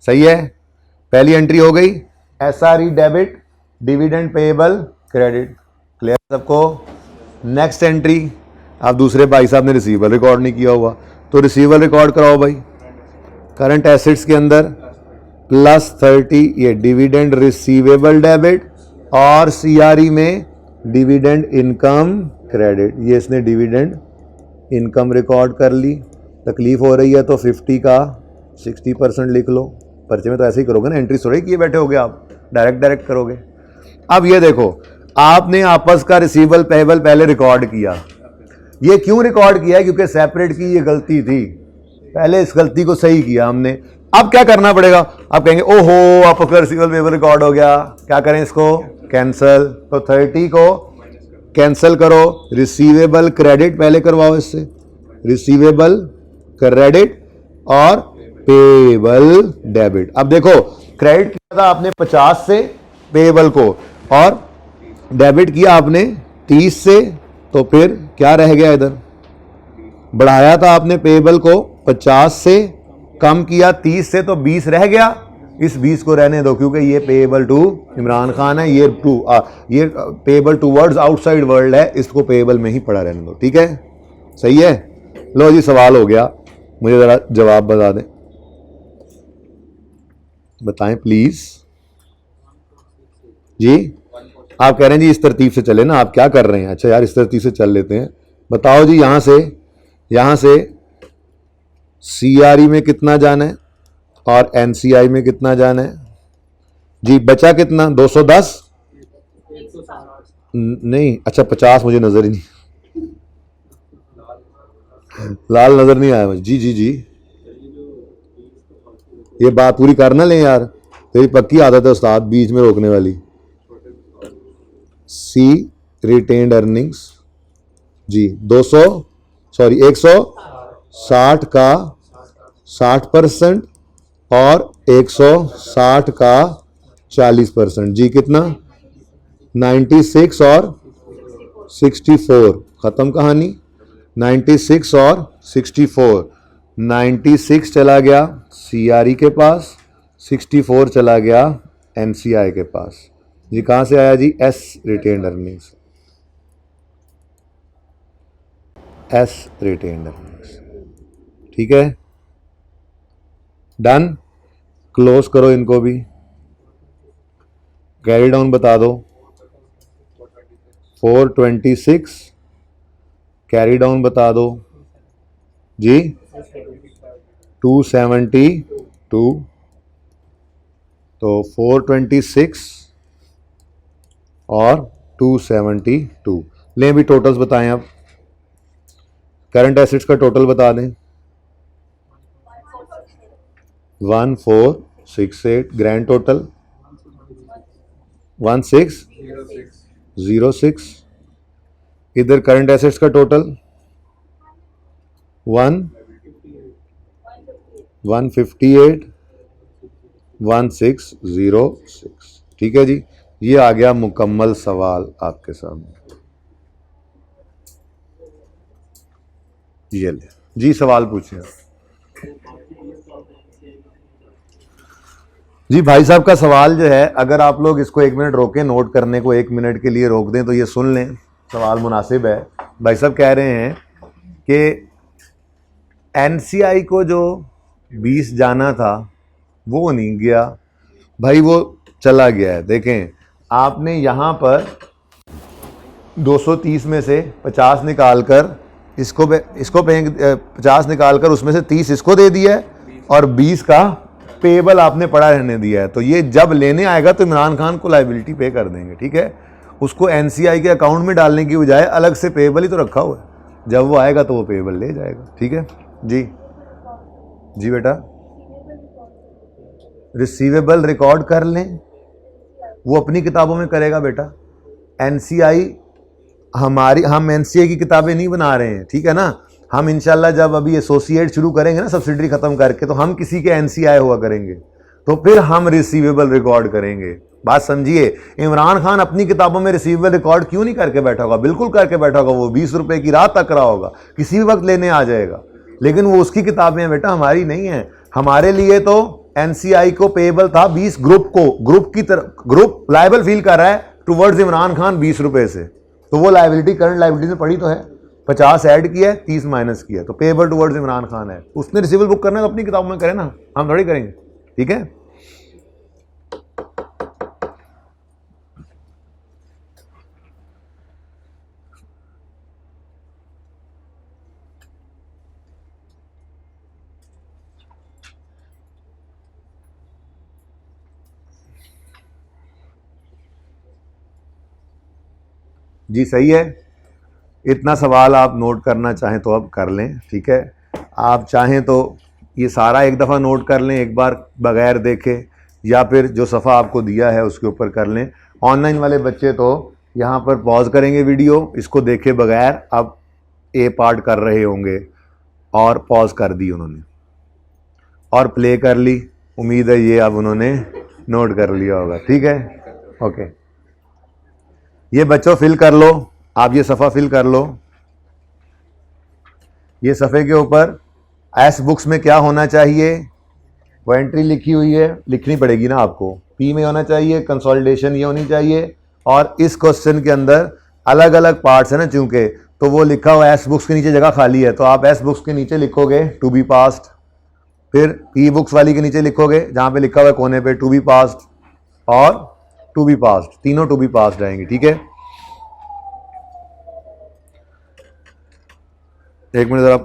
सही है। पहली एंट्री हो गई, SRE debit, dividend payable credit, clear सबको। नेक्स्ट एंट्री, अब दूसरे भाई साहब ने रिसीवेबल रिकॉर्ड नहीं किया हुआ, तो रिसीवेबल रिकॉर्ड कराओ भाई। करंट एसेट्स के अंदर +30 ये डिविडेंड रिसीवेबल डेबिट, और सीआरई में डिविडेंड इनकम क्रेडिट, ये इसने डिविडेंड इनकम रिकॉर्ड कर ली। तकलीफ हो रही है तो 50 का 60% लिख लो। पर्चे में तो ऐसे ही करोगे ना, एंट्री थोड़ी किए बैठे होगे आप, डायरेक्ट करोगे। अब ये देखो, आपने आपस का रिसीवेबल पेएबल पहले रिकॉर्ड किया। ये क्यों रिकॉर्ड किया है, क्योंकि सेपरेट की ये गलती थी, पहले इस गलती को सही किया हमने। अब क्या करना पड़ेगा, आप कहेंगे ओहो आपका रिसीवेबल पेएबल रिकॉर्ड हो गया, क्या करें इसको, कैंसल। तो 30 को कैंसल करो, रिसीवेबल क्रेडिट पहले करवाओ इससे, रिसीवेबल क्रेडिट और पेएबल डेबिट। अब देखो, क्रेडिट किया था आपने 50 से पेएबल को, और डेबिट किया आपने 30 से, तो फिर क्या रह गया, इधर बढ़ाया था आपने पेएबल को 50 से, कम किया 30 से, तो 20 रह गया। इस 20 को रहने दो, क्योंकि ये पेएबल टू इमरान खान है, ये पेएबल टूवर्ड्स आउटसाइड वर्ल्ड है, इसको पेएबल में ही पड़ा रहने दो, ठीक है, सही है। लो जी, सवाल हो गया, मुझे जरा जवाब बता दें, बताएं प्लीज जी। आप कह रहे हैं जी इस तरतीब से चले ना, आप क्या कर रहे हैं। अच्छा यार, इस तरतीब से चल लेते हैं। बताओ जी, यहां से सीआरई में कितना जाना है और एनसीआई में कितना जाना है जी। बचा कितना, 210 नहीं, अच्छा 50 मुझे नजर ही नहीं, लाल नजर नहीं आया मुझे जी। जी जी, ये बात पूरी करना लें यार, तेरी पक्की आदत है उस्ताद बीच में रोकने वाली। सी रिटेन्ड अर्निंग्स जी 100 60 का 60% और 160 का 40%। जी कितना? 96 और 64। ख़त्म कहानी। 96 और 64। 96 चला गया CRE के पास, 64 चला गया NCI के पास। जी कहाँ से आया जी? S retained earnings, S retained earnings. ठीक है, डन। क्लोज करो इनको भी, कैरी डाउन बता दो। 426 कैरी डाउन बता दो जी। 272, तो 426 और 272। लें भी टोटल्स बताएं। अब करंट एसेट्स का टोटल बता दें। 1468। Grand total 1606। इधर करंट एसेट्स का टोटल 158 1606। ठीक है जी, ये आ गया मुकम्मल सवाल आपके सामने। ये ले जी, सवाल पूछिए। जी भाई साहब का सवाल जो है, अगर आप लोग इसको 1 मिनट रोकें, नोट करने को 1 मिनट के लिए रोक दें तो ये सुन लें, सवाल मुनासिब है। भाई साहब कह रहे हैं कि NCI को जो 20 जाना था वो नहीं गया। भाई वो चला गया है। देखें, आपने यहाँ पर 230 में से 50 निकाल कर इसको 50 निकाल कर उसमें से 30 इसको दे दिया है और 20 का पेबल आपने पड़ा रहने दिया है। तो ये जब लेने आएगा तो इमरान खान को लायबिलिटी पे कर देंगे। ठीक है, उसको NCI के अकाउंट में डालने की बजाय अलग से पेबल ही तो रखा हुआ है, जब वो आएगा तो वो पेबल ले जाएगा। ठीक है जी। जी बेटा, रिसीवेबल रिकॉर्ड कर लें, वो अपनी किताबों में करेगा बेटा। NCI हम NCI की किताबें नहीं बना रहे हैं, ठीक है ना। हम इंशाल्लाह जब अभी एसोसिएट शुरू करेंगे ना, सब्सिडरी खत्म करके, तो हम किसी के NCI हुआ करेंगे, तो फिर हम रिसीवेबल रिकॉर्ड करेंगे। बात समझिए, इमरान खान अपनी किताबों में रिसीवेबल रिकॉर्ड क्यों नहीं करके बैठा होगा? बिल्कुल करके बैठा होगा। वो 20 रुपए की रात तक रहा होगा, किसी भी वक्त लेने आ जाएगा। लेकिन वो उसकी किताबें हैं बेटा, हमारी नहीं है। हमारे लिए तो NCI को पेबल था 20 ग्रुप को, ग्रुप की तरफ, ग्रुप लायबल फील कर रहा है टुवर्ड्स इमरान खान 20 रुपए से, तो वो लायबिलिटी करंट लायबिलिटी में पड़ी तो है। 50 ऐड किया है, 30 माइनस किया, तो पेबल टुवर्ड्स इमरान खान है। उसने रिसीवेबल बुक करना है तो अपनी किताबों में करे ना, हम थोड़ी करेंगे। ठीक है, जी सही है। इतना सवाल आप नोट करना चाहें तो अब कर लें। ठीक है, आप चाहें तो ये सारा एक दफ़ा नोट कर लें एक बार बगैर देखे, या फिर जो सफ़ा आपको दिया है उसके ऊपर कर लें। ऑनलाइन वाले बच्चे तो यहाँ पर पॉज करेंगे वीडियो, इसको देखे बगैर अब ए पार्ट कर रहे होंगे, और पॉज कर दी उन्होंने और प्ले कर ली। उम्मीद है ये अब उन्होंने नोट कर लिया होगा। ठीक है, ओके। ये बच्चों फिल कर लो, आप ये सफ़ा फिल कर लो। ये सफ़े के ऊपर एस बुक्स में क्या होना चाहिए, वो एंट्री लिखी हुई है, लिखनी पड़ेगी ना आपको। पी में होना चाहिए, कंसोलिडेशन ये होनी चाहिए, और इस क्वेश्चन के अंदर अलग अलग पार्ट्स है ना चूंकि, तो वो लिखा हुआ एस बुक्स के नीचे जगह खाली है, तो आप एस बुक्स के नीचे लिखोगे टू बी पास्ट, फिर ई बुक्स वाली के नीचे लिखोगे जहाँ पे लिखा हुआ है कोने पे टू बी पास्ट और टू बी पास्ट, तीनों टू बी पास्ट आएंगे। ठीक है, एक मिनट ज़रा,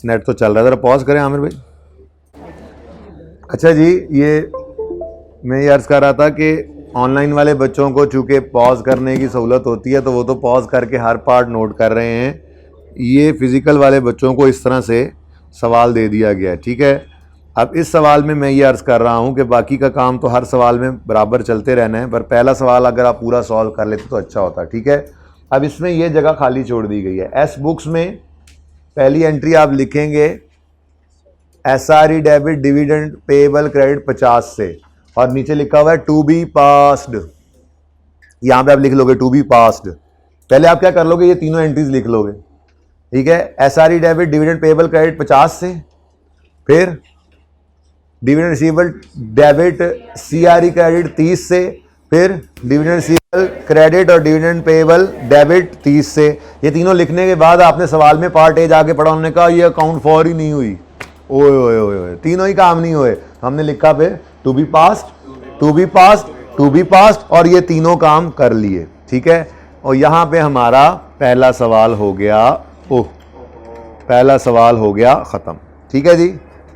नेट तो चल रहा है, ज़रा पॉज करें आमिर भाई। अच्छा जी, ये मैं ये अर्ज़ कर रहा था कि ऑनलाइन वाले बच्चों को चूँकि पॉज करने की सहूलत होती है, तो वो तो पॉज करके हर पार्ट नोट कर रहे हैं। ये फिज़िकल वाले बच्चों को इस तरह से सवाल दे दिया गया है। ठीक है, अब इस सवाल में मैं ये अर्ज़ कर रहा हूँ कि बाकी का काम तो हर सवाल में बराबर चलते रहना है, पर पहला सवाल अगर आप पूरा सॉल्व कर लेते तो अच्छा होता। ठीक है, अब इसमें ये जगह खाली छोड़ दी गई है। एस बुक्स में पहली एंट्री आप लिखेंगे SRE debit dividend payable credit 50 से, और नीचे लिखा हुआ है टू बी पास्ड। यहां पे आप लिख लोगे टू बी पास्ड। पहले आप क्या कर लोगे, ये तीनों एंट्रीज लिख लोगे, ठीक है। SRE debit dividend payable credit 50 से, फिर dividend receivable debit CRE credit 30 से, फिर डिविडेंड रिसीवेबल क्रेडिट और डिविडेंड पेएबल डेबिट 30 से। ये तीनों लिखने के बाद आपने सवाल में पार्ट ए जाके पढ़ा, उन्होंने कहा ये अकाउंट फॉर ही नहीं हुई, ओए ओए ओए ओए, तीनों ही काम नहीं हुए। हमने लिखा फिर to be passed, to be passed, to be passed, और ये तीनों काम कर लिए, ठीक है। और यहां पे हमारा पहला सवाल हो गया, ओह पहला सवाल हो गया खत्म, ठीक है जी,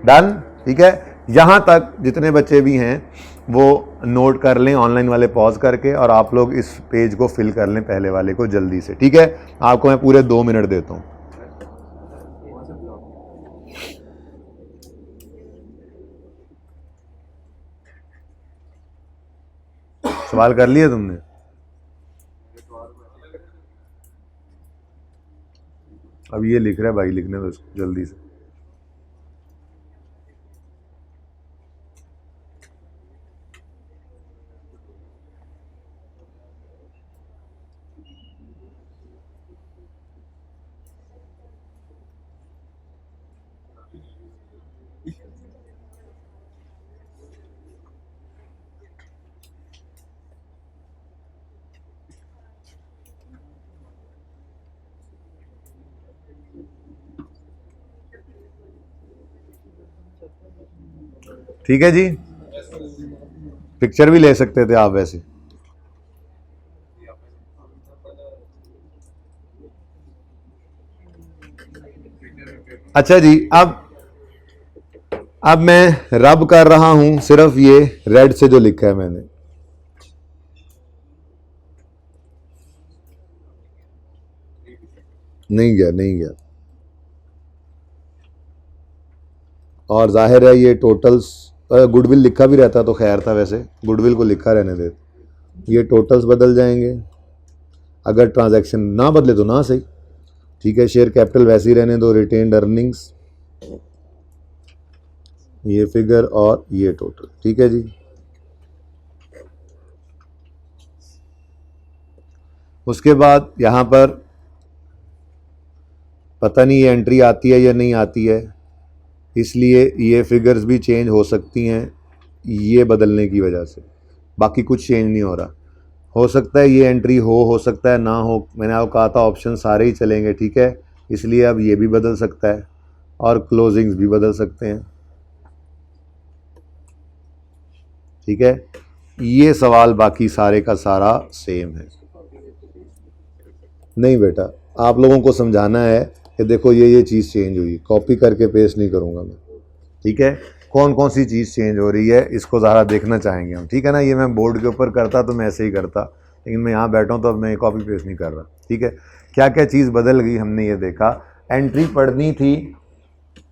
डन, ठीक है। यहां तक जितने बच्चे भी हैं वो नोट कर लें, ऑनलाइन वाले पॉज करके, और आप लोग इस पेज को फिल कर लें पहले वाले को जल्दी से, ठीक है। आपको मैं पूरे 2 मिनट देता हूं। सवाल कर लिए तुमने? अब ये लिख रहा है भाई, लिखने दो इसको जल्दी से। ठीक है जी, पिक्चर भी ले सकते थे आप वैसे। अच्छा जी, अब मैं रब कर रहा हूं सिर्फ ये रेड से जो लिखा है मैंने, नहीं गया, नहीं गया। और जाहिर है ये टोटल्स, गुडविल लिखा भी रहता तो खैर था, वैसे गुडविल को लिखा रहने दे। ये टोटल्स बदल जाएंगे, अगर ट्रांजैक्शन ना बदले तो ना सही, ठीक है। शेयर कैपिटल वैसे ही रहने दो, रिटेन्ड अर्निंग्स ये फिगर और ये टोटल, ठीक है जी। उसके बाद यहां पर पता नहीं ये एंट्री आती है या नहीं आती है, इसलिए ये फिगर्स भी चेंज हो सकती हैं ये बदलने की वजह से, बाकी कुछ चेंज नहीं हो रहा। हो सकता है ये एंट्री हो सकता है ना हो, मैंने आपको कहा था ऑप्शन सारे ही चलेंगे, ठीक है। इसलिए अब ये भी बदल सकता है और क्लोजिंग्स भी बदल सकते हैं, ठीक है। ये सवाल बाकी सारे का सारा सेम है। नहीं बेटा, आप लोगों को समझाना है कि देखो ये चीज़ चेंज हुई, कॉपी करके पेस्ट नहीं करूँगा मैं, ठीक है। कौन कौन सी चीज़ चेंज हो रही है इसको ज़रा देखना चाहेंगे हम, ठीक है ना। ये मैं बोर्ड के ऊपर करता तो मैं ऐसे ही करता, लेकिन मैं यहाँ बैठा हूँ तो अब मैं कॉपी पेस्ट नहीं कर रहा, ठीक है। क्या क्या चीज़ बदल गई हमने ये देखा। एंट्री पढ़नी थी,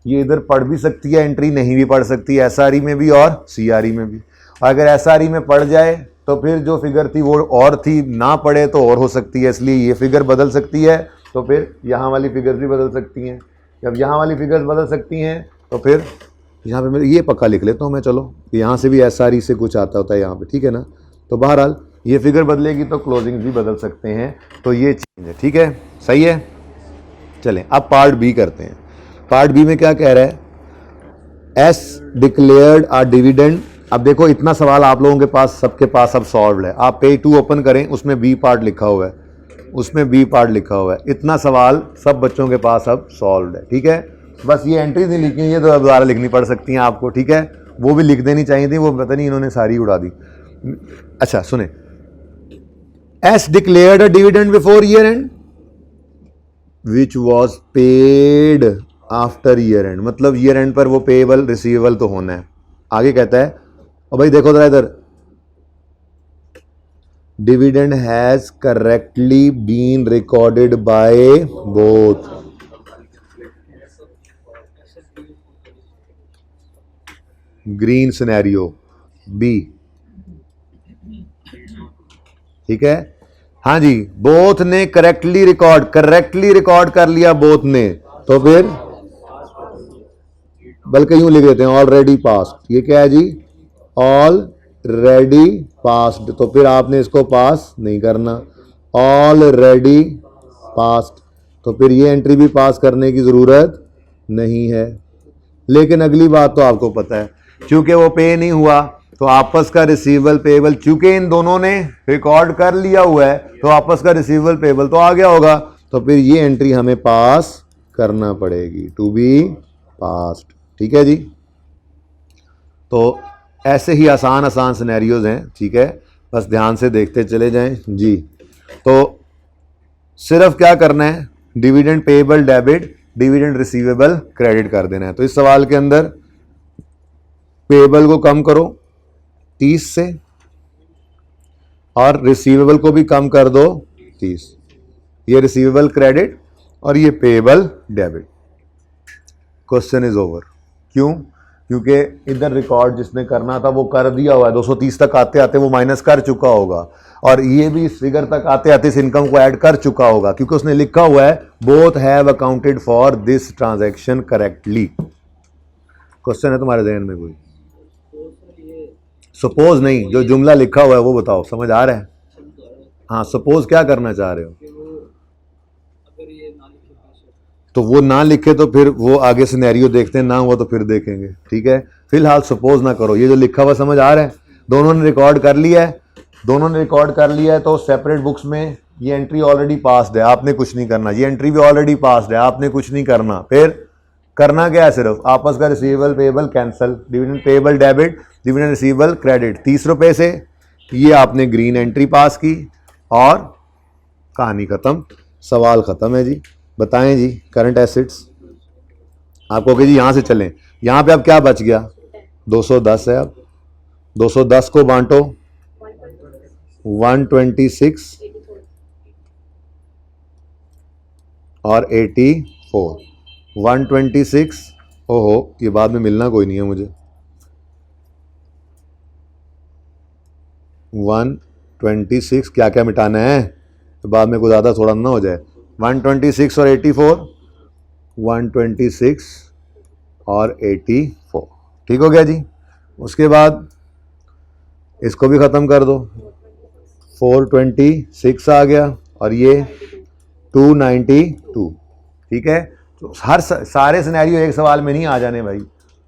ये इधर पढ़ भी सकती है, एंट्री नहीं भी पढ़ सकती है, एसआरई में भी और सीआरई में भी। और अगर एसआरई में पढ़ जाए तो फिर जो फिगर थी वो और थी, ना पढ़े तो और हो सकती है, इसलिए ये फिगर बदल सकती है, तो फिर यहाँ वाली फिगर्स भी बदल सकती हैं। जब यहाँ वाली फिगर्स बदल सकती हैं तो फिर यहाँ पे मैं ये पक्का लिख लेता हूँ मैं, चलो यहाँ से भी एसआरई से कुछ आता होता है यहाँ पे, ठीक है ना। तो बहरहाल ये फिगर बदलेगी तो क्लोजिंग भी बदल सकते हैं, तो ये चीज़ है, ठीक है, सही है। चलें अब पार्ट बी करते हैं। पार्ट बी में क्या कह रहा है, एस डिक्लेयर्ड आ डिविडेंड। अब देखो इतना सवाल आप लोगों के पास, सबके पास अब सॉल्व है। आप पेज 2 ओपन करें, उसमें बी पार्ट लिखा हुआ है, उसमें बी पार्ट लिखा हुआ है। इतना सवाल सब बच्चों के पास अब सॉल्व है, ठीक है। बस ये एंट्री नहीं लिखी, ये तो दोबारा लिखनी पड़ सकती हैं आपको, ठीक है। वो भी लिख देनी चाहिए थी, वो पता नहीं इन्होंने सारी उड़ा दी। अच्छा सुने, S declared a dividend before year and which was paid after year and, मतलब ईयर एंड पर वो पेएबल रिसीवेबल तो होना है। आगे कहता है, और भाई देखो जरा इधर, dividend has correctly been recorded by both, green scenario B, ठीक है। हाँ जी, बोथ ने करेक्टली रिकॉर्ड कर लिया बोथ ने, तो फिर बल्कि यूं लिख देते हैं ऑलरेडी पास्ड। ये क्या है जी, ऑलरेडी पास्ड, तो फिर आपने इसको पास नहीं करना, ऑलरेडी पास्ड, तो फिर ये एंट्री भी पास करने की ज़रूरत नहीं है। लेकिन अगली बात तो आपको पता है, क्योंकि वो पे नहीं हुआ तो आपस का रिसीवेबल पेबल, चूंकि इन दोनों ने रिकॉर्ड कर लिया हुआ है तो आपस का रिसीवेबल पेबल तो आ गया होगा, तो फिर ये एंट्री हमें पास करना पड़ेगी, टू बी पास्ड। ठीक है जी, तो ऐसे ही आसान आसान सिनेरियोज हैं, ठीक है, बस ध्यान से देखते चले जाएं जी। तो सिर्फ क्या करना है, dividend payable debit, dividend receivable credit कर देना है। तो इस सवाल के अंदर पेएबल को कम करो 30 से और रिसीवेबल को भी कम कर दो 30, ये रिसीवेबल क्रेडिट और ये payable debit. Question is over. क्यों? क्योंकि इधर रिकॉर्ड जिसने करना था वो कर दिया हुआ है, 230 तक आते आते वो माइनस कर चुका होगा, और ये भी इस फिगर तक आते आते इस इनकम को ऐड कर चुका होगा, क्योंकि उसने लिखा हुआ है both have accounted for this transaction correctly. Question है तुम्हारे जहन में कोई? सपोज नहीं, जो जुमला लिखा हुआ है वो बताओ, समझ आ रहा है? हाँ, सपोज क्या करना चाह रहे हो? तो वो ना लिखे तो फिर वो आगे सिनेरियो देखते हैं, ना हुआ तो फिर देखेंगे, ठीक है। फिलहाल सपोज ना करो, ये जो लिखा हुआ समझ आ रहा है? दोनों ने रिकॉर्ड कर लिया है, दोनों ने रिकॉर्ड कर लिया है, तो सेपरेट बुक्स में ये एंट्री ऑलरेडी पास्ड है, आपने कुछ नहीं करना, ये एंट्री भी ऑलरेडी पास्ड है, आपने कुछ नहीं करना। फिर करना क्या है, सिर्फ आपस का receivable payable cancel, dividend payable debit, dividend receivable credit. 30 रुपये से ये आपने ग्रीन एंट्री पास की और कहानी खत्म, सवाल खत्म है जी। बताएं जी, करंट एसेट्स आपको कि जी यहां से चलें, यहां पे अब क्या बच गया, 210 है। अब 210 को बांटो 126 और 84, 126, ओहो ये बाद में मिलना कोई नहीं है मुझे, 126 क्या क्या मिटाना है तो बाद में कुछ ज़्यादा थोड़ा ना हो जाए। 126 और 84, 126 और 84, ठीक हो गया जी। उसके बाद इसको भी ख़त्म कर दो, 426 आ गया और ये 292, ठीक है। तो हर सारे सिनेरियो एक सवाल में नहीं आ जाने भाई,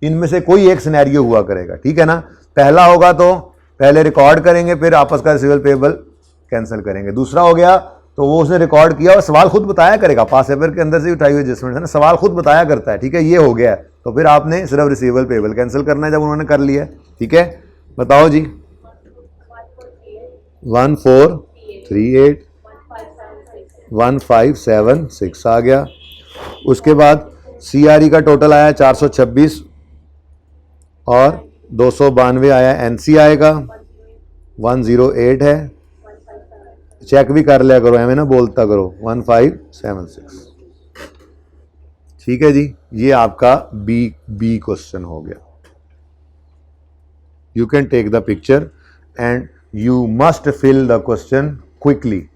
इनमें से कोई एक सिनेरियो हुआ करेगा, ठीक है ना। पहला होगा तो पहले रिकॉर्ड करेंगे, फिर आपस का रिसीवेबल पेएबल कैंसिल करेंगे। दूसरा हो गया तो वो उसने रिकॉर्ड किया और सवाल खुद बताया करेगा, पास पेपर के अंदर से उठाई हुई एडजस्टमेंट है ना, सवाल खुद बताया करता है, ठीक है। ये हो गया तो फिर आपने सिर्फ रिसीवेबल पेएबल कैंसिल करना है जब उन्होंने कर लिया, ठीक है। बताओ जी, 1438, 1576 आ गया। उसके बाद CRE का टोटल आया 426 और 292 आया, NC आएगा 108 है, चेक भी कर लिया करो, हमें ना बोलता करो, 1576, ठीक है जी। ये आपका बी क्वेश्चन हो गया। You can take the picture and you must fill the question quickly.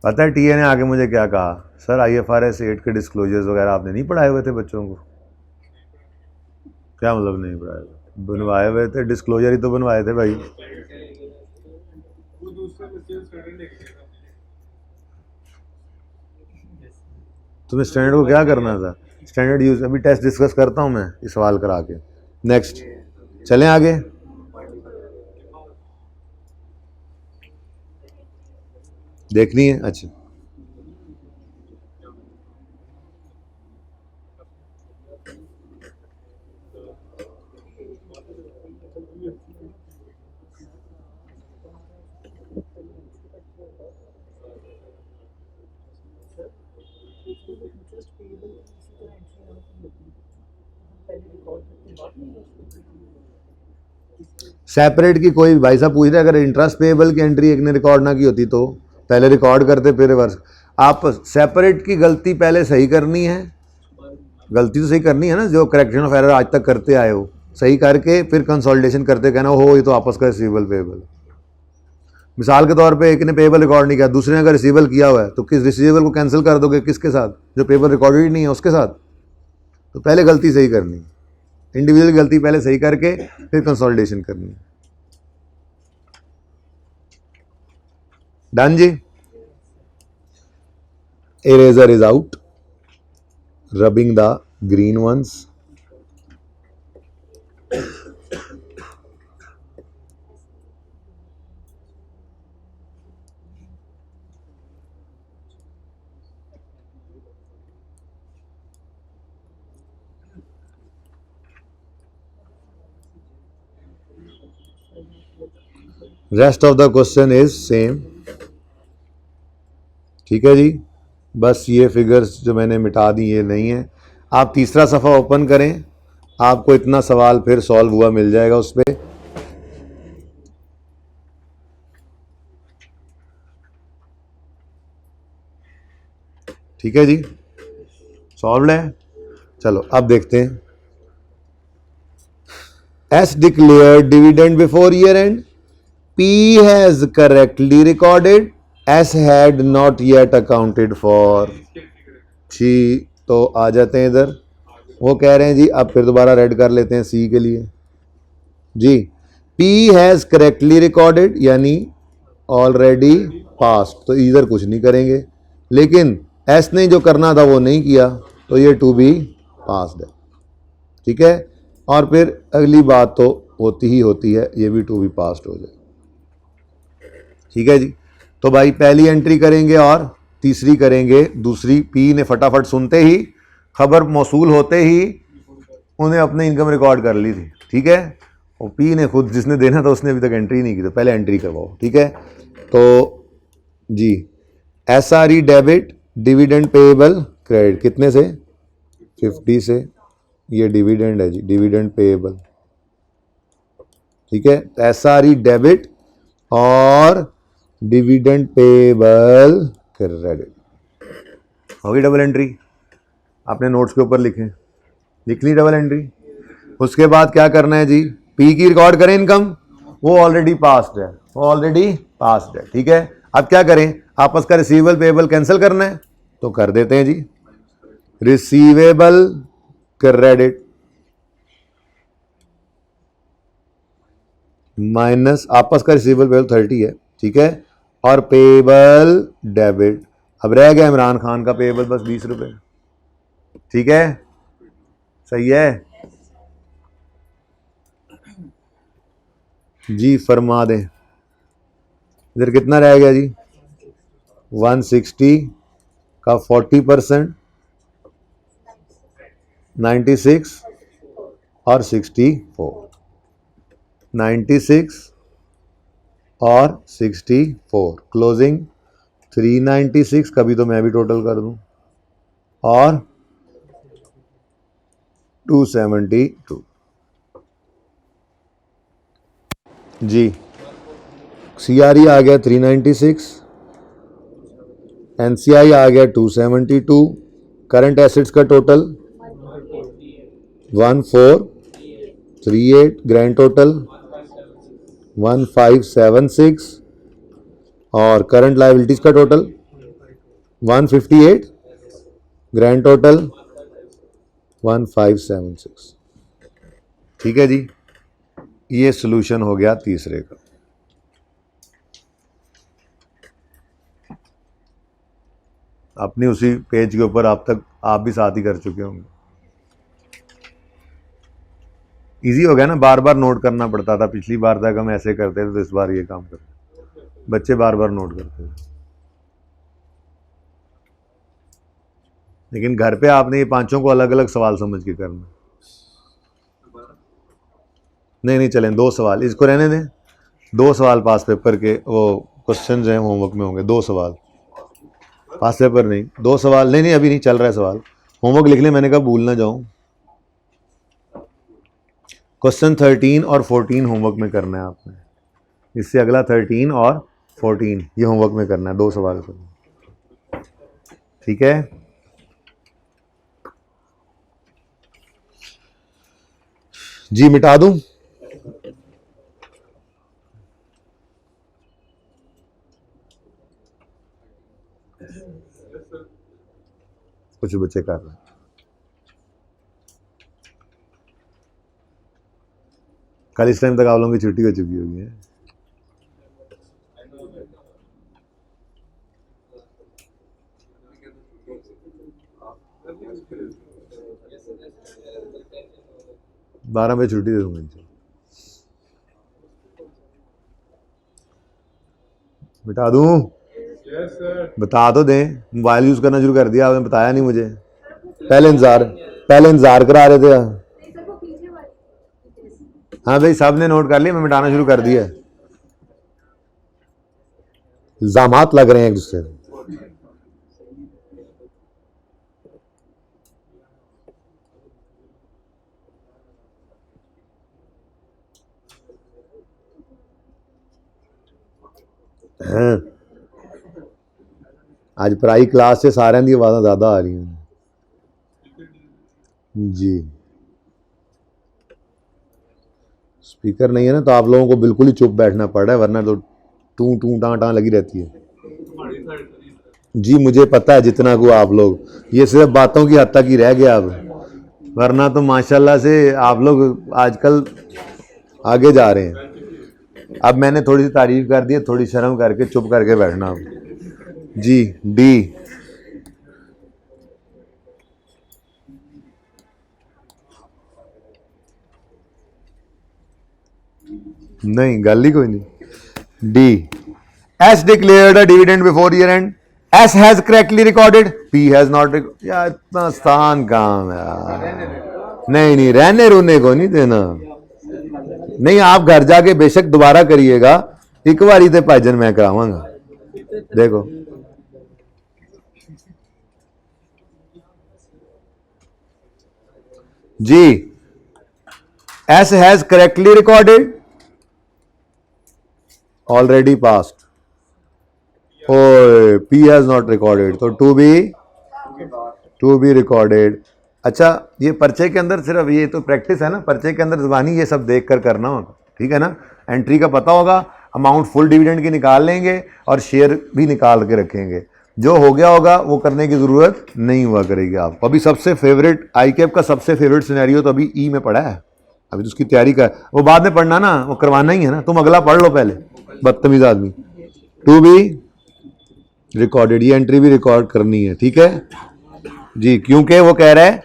पता है टीए ने आगे मुझे क्या कहा, सर IFRS 8 के डिस्क्लोजर्स वगैरह आपने नहीं पढ़ाए हुए थे बच्चों को? क्या मतलब नहीं पढ़ाए हुए? बनवाए हुए थे, डिस्क्लोजर ही तो बनवाए थे भाई। तुम्हें स्टैंडर्ड को क्या करना था, स्टैंडर्ड यूज, अभी टेस्ट डिस्कस करता हूँ मैं इस सवाल करा के। नेक्स्ट चलें आगे। देखनी है, अच्छा सेपरेट की कोई भाई साहब पूछ रहे अगर इंटरेस्ट पेएबल की एंट्री एक ने रिकॉर्ड ना की होती तो पहले रिकॉर्ड करते फिर रिवर्स। आप सेपरेट की गलती पहले सही करनी है, गलती तो सही करनी है ना, जो करेक्शन ऑफ एरर आज तक करते आए हो सही करके फिर कंसोलिडेशन करते कहना हो ये तो आपस का रिसीवेबल पेएबल। मिसाल के तौर पे एक ने पेएबल रिकॉर्ड नहीं किया, दूसरे ने अगर रिसीवेबल किया हुआ है तो किस रिसीवेबल को कैंसिल कर दोगे, किसके साथ, जो पेएबल रिकॉर्डेड ही नहीं है उसके साथ। तो पहले गलती सही करनी, इंडिविजुअल गलती पहले सही करके फिर कंसोलिडेशन करनी। डन जी। Eraser is out, rubbing the green ones. Rest of the question is same. ठीक है जी, बस ये फिगर्स जो मैंने मिटा दी ये नहीं है। आप तीसरा सफ़ा ओपन करें, आपको इतना सवाल फिर सॉल्व हुआ मिल जाएगा उस पर। ठीक है जी, सॉल्व है। चलो अब देखते हैं। S declared dividend before year and, P has correctly recorded, S had not yet accounted for। जी तो आ जाते हैं इधर, वो कह रहे हैं जी अब फिर दोबारा रेड कर लेते हैं C के लिए जी। P has correctly recorded यानी ऑलरेडी पास्ट, तो इधर कुछ नहीं करेंगे, लेकिन S ने जो करना था वो नहीं किया तो ये टू बी पास्ड है। ठीक है, और फिर अगली बात तो होती ही होती है, ये भी टू बी पास्ड हो जाए। ठीक है जी, तो भाई पहली एंट्री करेंगे और तीसरी करेंगे दूसरी। पी ने फटाफट सुनते ही, खबर मौसूल होते ही उन्हें अपने इनकम रिकॉर्ड कर ली थी। ठीक है, और पी ने खुद जिसने देना था उसने अभी तक एंट्री नहीं की, तो पहले एंट्री करवाओ। ठीक है, तो जी SRE debit, dividend payable credit कितने से, 50 से। ये डिविडेंड है जी, डिविडेंड पेएबल। ठीक है, SRE डेबिट और डिविडेंड पेएबल क्रेडिट होगी। डबल एंट्री आपने नोट्स के ऊपर लिखें, लिख ली डबल एंट्री। उसके बाद क्या करना है जी, पी की रिकॉर्ड करें इनकम, वो ऑलरेडी पास्ड है, वो ऑलरेडी पास्ड है। ठीक है, अब क्या करें, आपस का रिसीवेबल पेएबल कैंसिल करना है तो कर देते हैं जी, रिसीवेबल क्रेडिट माइनस आपस का रिसीवेबल पेएबल 30 है। ठीक है, और पेएबल डेबिट, अब रह गया इमरान खान का पेएबल बस 20 रुपए। ठीक है, सही है जी, फरमा दें। इधर कितना रह गया जी, 160 का 40%, 96 और 64, 96 और 64, क्लोजिंग 396। कभी तो मैं भी टोटल कर दूं, और 272 जी। CRE आ गया 396, NCI आ गया 272, करंट एसेट्स का टोटल 1438, ग्रैंड टोटल 1576, और करंट लायबिलिटीज का टोटल 158, ग्रैंड टोटल 1576। ठीक है जी, ये सॉल्यूशन हो गया तीसरे का। अपनी उसी पेज के ऊपर आप भी साथ ही कर चुके होंगे। इजी हो गया ना, बार बार नोट करना पड़ता था। पिछली बार तक हम ऐसे करते थे, तो इस बार ये काम करते, बच्चे बार बार नोट करते थे। लेकिन घर पे आपने ये पांचों को अलग अलग सवाल समझ के करना। नहीं चलें, 2 सवाल इसको रहने दें, 2 सवाल पास पेपर के, वो क्वेश्चन हैं होमवर्क में होंगे, 2 सवाल पास पेपर नहीं, 2 सवाल। नहीं अभी नहीं चल रहा है सवाल, होमवर्क लिख लें, मैंने कहा भूल ना जाऊं। क्वेश्चन 13 और 14 होमवर्क में करना है आपने, इससे अगला 13 और 14 ये होमवर्क में करना है, 2 सवाल करना, ठीक है। जी मिटा दूं? कुछ बच्चे कर रहे हैं। कल इस टाइम तक आप लोगों की छुट्टी हो चुकी होगी है। बारह बजे छुट्टी दे दूंगा इनसे। मिटा दूं? बता तो दें, मोबाइल यूज करना शुरू कर दिया आपने, बताया नहीं मुझे। पहले इंतजार करा रहे थे। हाँ भाई सब ने नोट कर लिया, मैं मिटाना शुरू कर दिया। इल्जामात लग रहे हैं एक दूसरे से। आज पढ़ाई क्लास से सारे दी आवाज़ ज़्यादा आ रही हैं जी। स्पीकर नहीं है ना, तो आप लोगों को बिल्कुल ही चुप बैठना पड़ रहा है, वरना तो टू टू टाँ टाँ लगी रहती है। जी मुझे पता है जितना को आप लोग, ये सिर्फ बातों की हद तक ही रह गया अब, वरना तो माशाल्लाह से आप लोग आजकल आगे जा रहे हैं। अब मैंने थोड़ी सी तारीफ कर दी, थोड़ी शर्म करके चुप करके बैठना अब। जी डी नहीं, गल ही कोई नहीं। D S declared a dividend before year end, S has correctly recorded, P has not. यार इतना आसान काम है यार। नहीं नहीं, रहने रोने को नहीं देना। नहीं, आप घर जाके बेशक दोबारा करिएगा, एक बारी तो भाजन मैं करावांगा। देखो जी, S has correctly recorded, already past. ओए पी हैज नॉट रिकॉर्डेड, तो टू बी रिकॉर्डेड। अच्छा, ये पर्चे के अंदर सिर्फ ये तो प्रैक्टिस है ना, पर्चे के अंदर ज़बानी ये सब देख कर करना होगा, ठीक है ना। एंट्री का पता होगा, अमाउंट फुल डिविडेंड की निकाल लेंगे और शेयर भी निकाल के रखेंगे। जो हो गया होगा वो करने की ज़रूरत नहीं हुआ करेगी आपको। अभी सबसे फेवरेट ICAP का सबसे फेवरेट सिनेरियो तो अभी ई में पढ़ा है, अभी तो उसकी तैयारी कर, वो बाद में पढ़ना ना, वो करवाना ही है ना। तुम अगला पढ़ लो पहले, बदतमीज आदमी। टू बी रिकॉर्डेड, ये एंट्री भी रिकॉर्ड करनी है, ठीक है जी, क्योंकि वो कह रहा है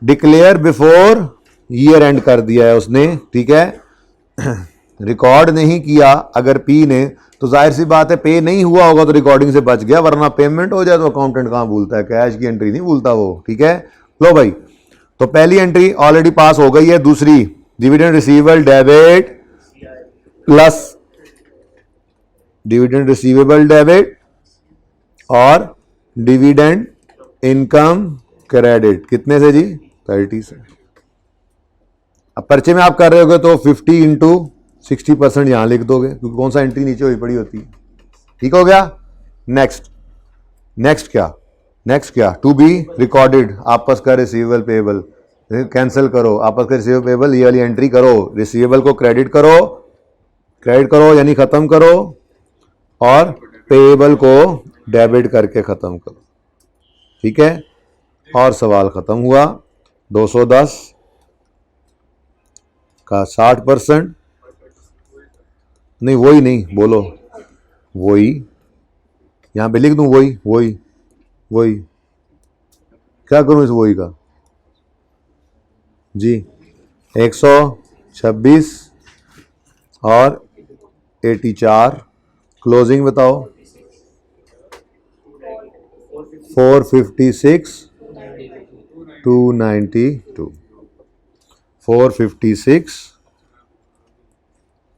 डिक्लेयर बिफोर ईयर एंड कर दिया है उसने, ठीक है। रिकॉर्ड नहीं किया अगर पी ने, तो जाहिर सी बात है पे नहीं हुआ होगा तो रिकॉर्डिंग से बच गया, वरना पेमेंट हो जाए तो अकाउंटेंट कहाँ भूलता है, कैश की एंट्री नहीं भूलता वो, ठीक है। लो भाई, तो पहली एंट्री ऑलरेडी पास हो गई है। दूसरी, dividend receivable debit plus dividend receivable debit और डिविडेंड इनकम क्रेडिट, कितने से जी? 30 से। अब पर्चे में आप कर रहे होगे तो 50 इंटू 60% यहां लिख दोगे, क्योंकि कौन सा एंट्री नीचे हुई पड़ी होती है, ठीक हो गया। नेक्स्ट क्या? टू बी रिकॉर्डेड, आपस का रिसीवेबल पेबल कैंसिल करो, आपस का रिसीवेबल पेबल ये वाली एंट्री करो, रिसीवेबल को क्रेडिट करो यानी खत्म करो, और पेबल को डेबिट करके खत्म करो, ठीक है। और सवाल खत्म हुआ। 210 का 60%, नहीं वही नहीं बोलो, वही यहां पे लिख दूं, वही क्या करूं इस वही का जी? 126 और 84, क्लोजिंग बताओ। 456 292, 456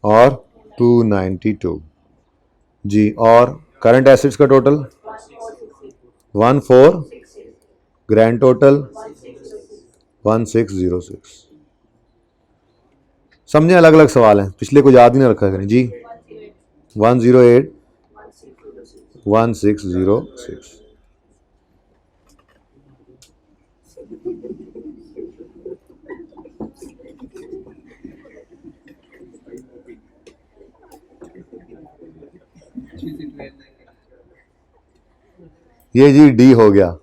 और 292 जी। और करंट एसेट्स का टोटल 14, ग्रैंड टोटल 1606। समझे, अलग अलग सवाल हैं, पिछले को याद ही ना रखा करें जी। 108 1606। ये जी डी हो गया।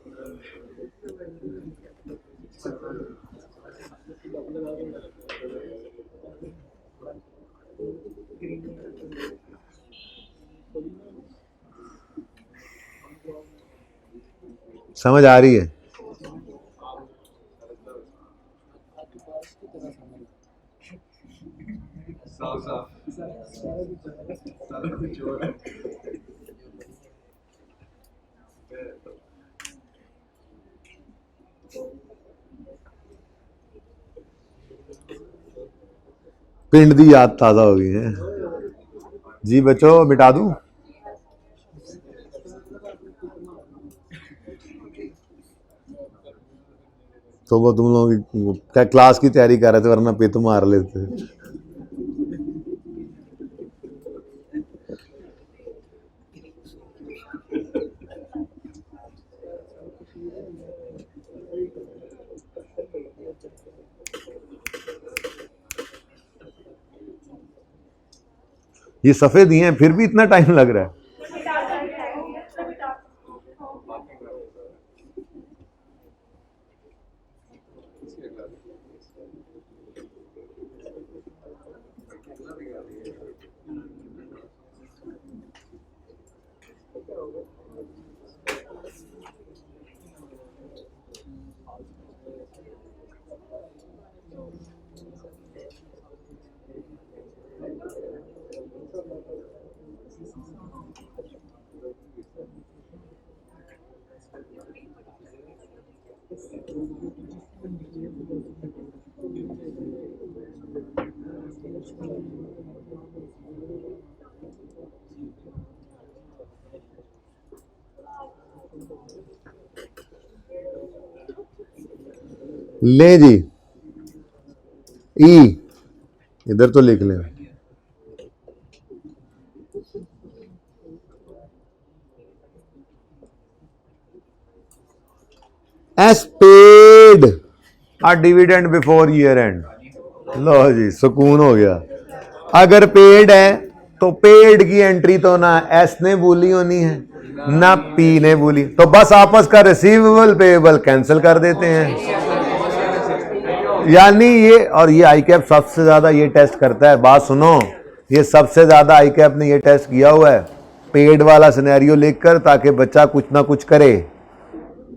समझ आ रही है? पिंड दी याद ताज़ा हो गई है जी बच्चों, मिटा दूं? तो वो तुम लोग क्या क्लास की तैयारी कर रहे थे, वरना पित मार लेते। ये सफेद ही हैं, फिर भी इतना टाइम लग रहा है। ले जी, ई इधर तो लिख लें। S paid a dividend before year end. लो जी, सुकून हो गया। अगर पेड है तो पेड की एंट्री तो ना एस ने बोली होनी है ना पी ने बोली, तो बस आपस का रिसीवेबल पेएबल कैंसिल कर देते हैं। यानी ये, और ये आई कैप सबसे ज्यादा ये टेस्ट करता है, बात सुनो, ये सबसे ज्यादा आई कैप ने ये टेस्ट किया हुआ है पेड वाला सिनेरियो लिखकर, ताकि बच्चा कुछ ना कुछ करे,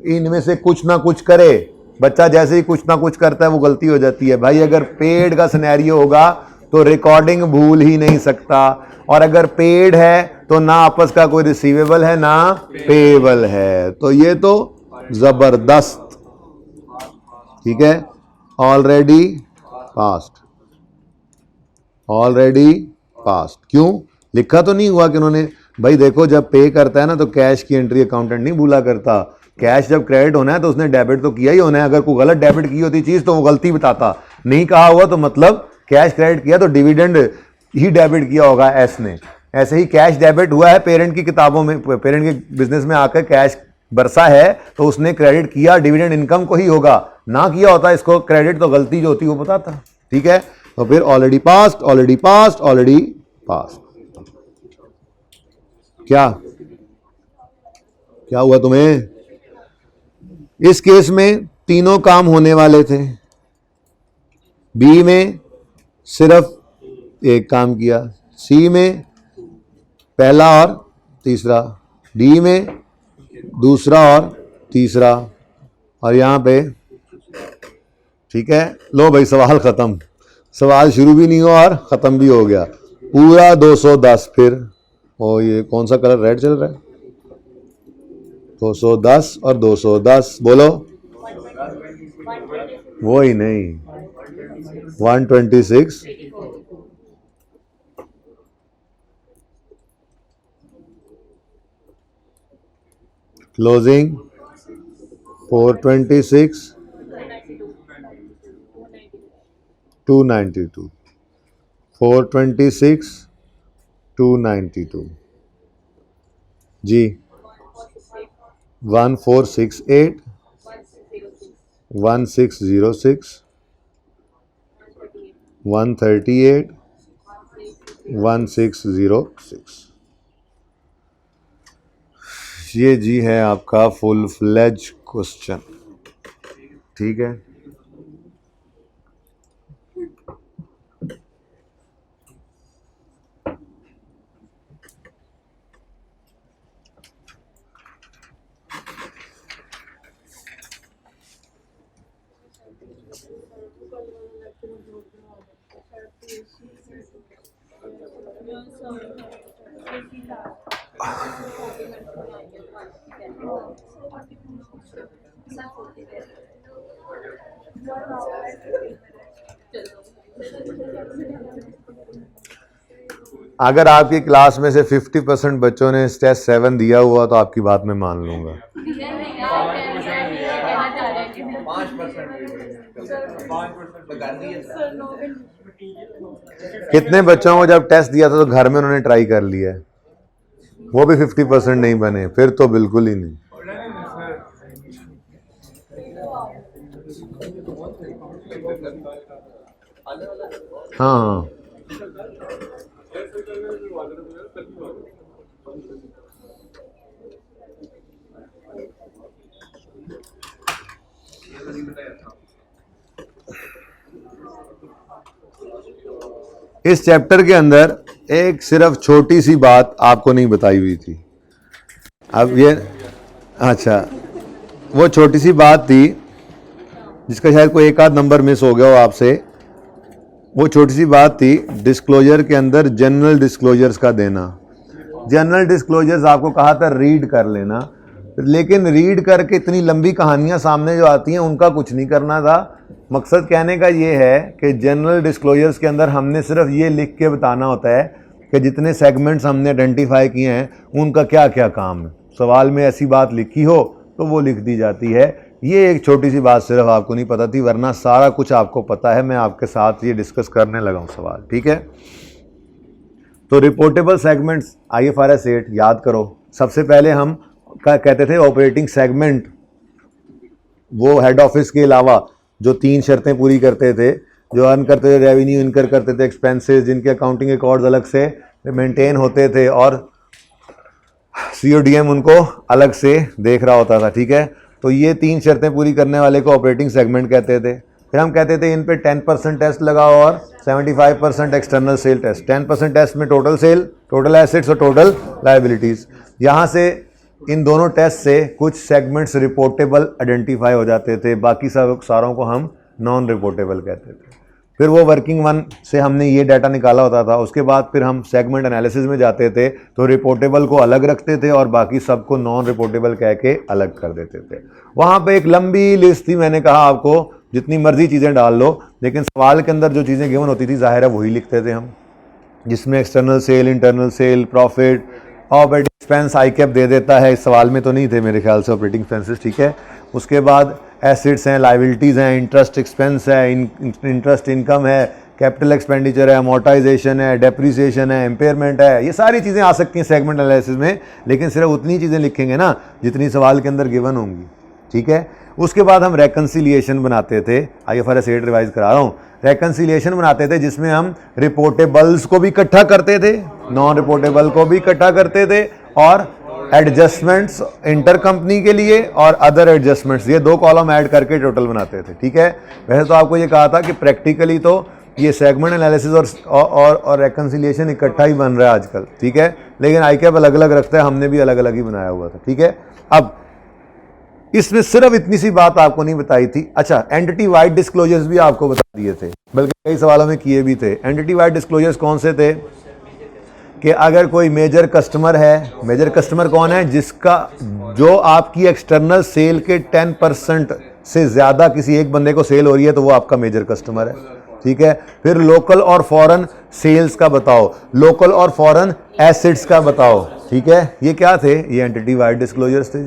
इनमें से कुछ ना कुछ करे। बच्चा जैसे ही कुछ ना कुछ करता है वो गलती हो जाती है। भाई अगर पेड का सिनेरियो होगा तो रिकॉर्डिंग भूल ही नहीं सकता, और अगर पेड है तो ना आपस का कोई रिसीवेबल है ना पेएबल है। तो ये तो जबरदस्त, ठीक है। Already past, already past. क्यों लिखा तो नहीं हुआ कि उन्होंने, भाई देखो जब पे करता है ना तो कैश की एंट्री अकाउंटेंट नहीं भूला करता। कैश जब क्रेडिट होना है तो उसने डेबिट तो किया ही होना है। अगर कोई गलत डेबिट की होती चीज तो वो गलती बताता, नहीं कहा हुआ तो मतलब कैश क्रेडिट किया तो डिविडेंड ही डेबिट किया होगा एस ने। ऐसे ही कैश डेबिट हुआ है पेरेंट की किताबों में, पेरेंट के बिजनेस में आकर कैश बरसा है तो उसने क्रेडिट किया डिविडेंड इनकम को ही होगा, ना किया होता इसको क्रेडिट तो गलती जो होती वो बताता। ठीक है, तो फिर already past, already past, already past. क्या क्या हुआ तुम्हें? इस केस में तीनों काम होने वाले थे, बी में सिर्फ एक काम किया, सी में पहला और तीसरा, डी में दूसरा और तीसरा, और यहां पे ठीक है। लो भाई सवाल खत्म, सवाल शुरू भी नहीं हुआ और खत्म भी हो गया पूरा 210। फिर ओ ये कौन सा कलर, रेड चल रहा है? 210 और 210 बोलो, वो ही नहीं 126 क्लोजिंग 426 292। 426 292 जी, 1468 1606 138 1606। ये जी है आपका फुल फ्लेज क्वेश्चन, ठीक है। अगर आपकी क्लास में से 50% बच्चों ने टेस्ट 7 दिया हुआ तो आपकी बात मैं मान लूंगा। कितने बच्चों को जब टेस्ट दिया था तो घर में उन्होंने ट्राई कर लिया है, वो भी 50% नहीं बने? फिर तो बिल्कुल ही नहीं। हाँ हाँ, इस चैप्टर के अंदर एक सिर्फ छोटी सी बात आपको नहीं बताई हुई थी। अब ये अच्छा, वो छोटी सी बात थी जिसका शायद कोई एक आध नंबर मिस हो गया हो आपसे। वो छोटी सी बात थी डिस्क्लोजर के अंदर जनरल डिस्क्लोजर्स का देना। जनरल डिस्क्लोजर्स आपको कहा था रीड कर लेना, लेकिन रीड करके इतनी लंबी कहानियां सामने जो आती हैं उनका कुछ नहीं करना था। मकसद कहने का ये है कि जनरल डिस्क्लोजर्स के अंदर हमने सिर्फ ये लिख के बताना होता है कि जितने सेगमेंट्स हमने आइडेंटिफाई किए हैं उनका क्या क्या काम है। सवाल में ऐसी बात लिखी हो तो वो लिख दी जाती है। ये एक छोटी सी बात सिर्फ आपको नहीं पता थी, वरना सारा कुछ आपको पता है। मैं आपके साथ ये डिस्कस करने लगा हूँ सवाल, ठीक है। तो रिपोर्टेबल सेगमेंट्स IFRS 8 याद करो। सबसे पहले हम कहते थे ऑपरेटिंग सेगमेंट वो हेड ऑफिस के अलावा जो 3 शर्तें पूरी करते थे, जो अर्न करते थे, रेवेन्यू इनकर करते थे, एक्सपेंसेस जिनके अकाउंटिंग रिकॉर्ड्स अलग से मेंटेन होते थे और CODM उनको अलग से देख रहा होता था, ठीक है। तो ये 3 शर्तें पूरी करने वाले को ऑपरेटिंग सेगमेंट कहते थे। फिर हम कहते थे इन पे 10% टेस्ट लगाओ और 75% एक्सटर्नल सेल टेस्ट। 10% टेस्ट में टोटल सेल, टोटल एसेट्स और टोटल लायबिलिटीज़। यहाँ से इन दोनों टेस्ट से कुछ सेगमेंट्स रिपोर्टेबल आइडेंटिफाई हो जाते थे, बाकी सब सारों को हम नॉन रिपोर्टेबल कहते थे। फिर वो वर्किंग वन से हमने ये डाटा निकाला होता था। उसके बाद फिर हम सेगमेंट एनालिसिस में जाते थे तो रिपोर्टेबल को अलग रखते थे और बाकी सबको नॉन रिपोर्टेबल कह के अलग कर देते थे। वहाँ पे एक लंबी लिस्ट थी, मैंने कहा आपको जितनी मर्जी चीज़ें डाल लो, लेकिन सवाल के अंदर जो चीज़ें गिवन होती थी ज़ाहिर है वही लिखते थे हम, जिसमें external sale, internal sale, profit, operating expense ICAP दे देता है। इस सवाल में तो नहीं थे मेरे ख्याल से ऑपरेटिंग एक्सपेंसेस, ठीक है। उसके बाद एसेट्स हैं, लायबिलिटीज़ हैं, इंटरेस्ट एक्सपेंस है, इंटरेस्ट इनकम है, कैपिटल एक्सपेंडिचर है, अमोर्टाइजेशन है, डेप्रिसिएशन है, इम्पेयरमेंट है। ये सारी चीज़ें आ सकती हैं सेगमेंट एनालिसिस में, लेकिन सिर्फ उतनी चीज़ें लिखेंगे ना जितनी सवाल के अंदर गिवन होंगी, ठीक है। उसके बाद हम रेकन्सिलिएशन बनाते थे। IFRS 8 रिवाइज करा रहा हूँ। रेकन्सिलिएशन बनाते थे जिसमें हम रिपोर्टेबल्स को भी इकट्ठा करते थे, नॉन रिपोर्टेबल को भी इकट्ठा करते थे, और एडजस्टमेंट्स इंटर कंपनी के लिए और अदर एडजस्टमेंट्स, ये 2 कॉलम ऐड करके टोटल बनाते थे, ठीक है। वैसे तो आपको ये कहा था कि प्रैक्टिकली तो ये सेगमेंट एनालिसिस और रेकन्सिलिएशन इकट्ठा ही बन रहा है आजकल, ठीक है, लेकिन ICAP अलग अलग रखता है, हमने भी अलग अलग ही बनाया हुआ था, ठीक है। अब इसमें सिर्फ इतनी सी बात आपको नहीं बताई थी। अच्छा, एंटिटी वाइड डिस्क्लोजर्स भी आपको बता दिए थे, बल्कि कई सवालों में किए भी थे। एंटिटी वाइड डिस्क्लोजर्स कौन से थे कि अगर कोई मेजर कस्टमर है, मेजर कस्टमर कौन है, जिसका जो आपकी एक्सटर्नल सेल के 10% से ज़्यादा किसी एक बंदे को सेल हो रही है तो वो आपका मेजर कस्टमर है, ठीक है। फिर लोकल और फॉरेन सेल्स का बताओ, लोकल और फॉरेन एसेट्स का बताओ, ठीक है। ये क्या थे? ये एंटिटी वाइड डिस्क्लोजर्स थे,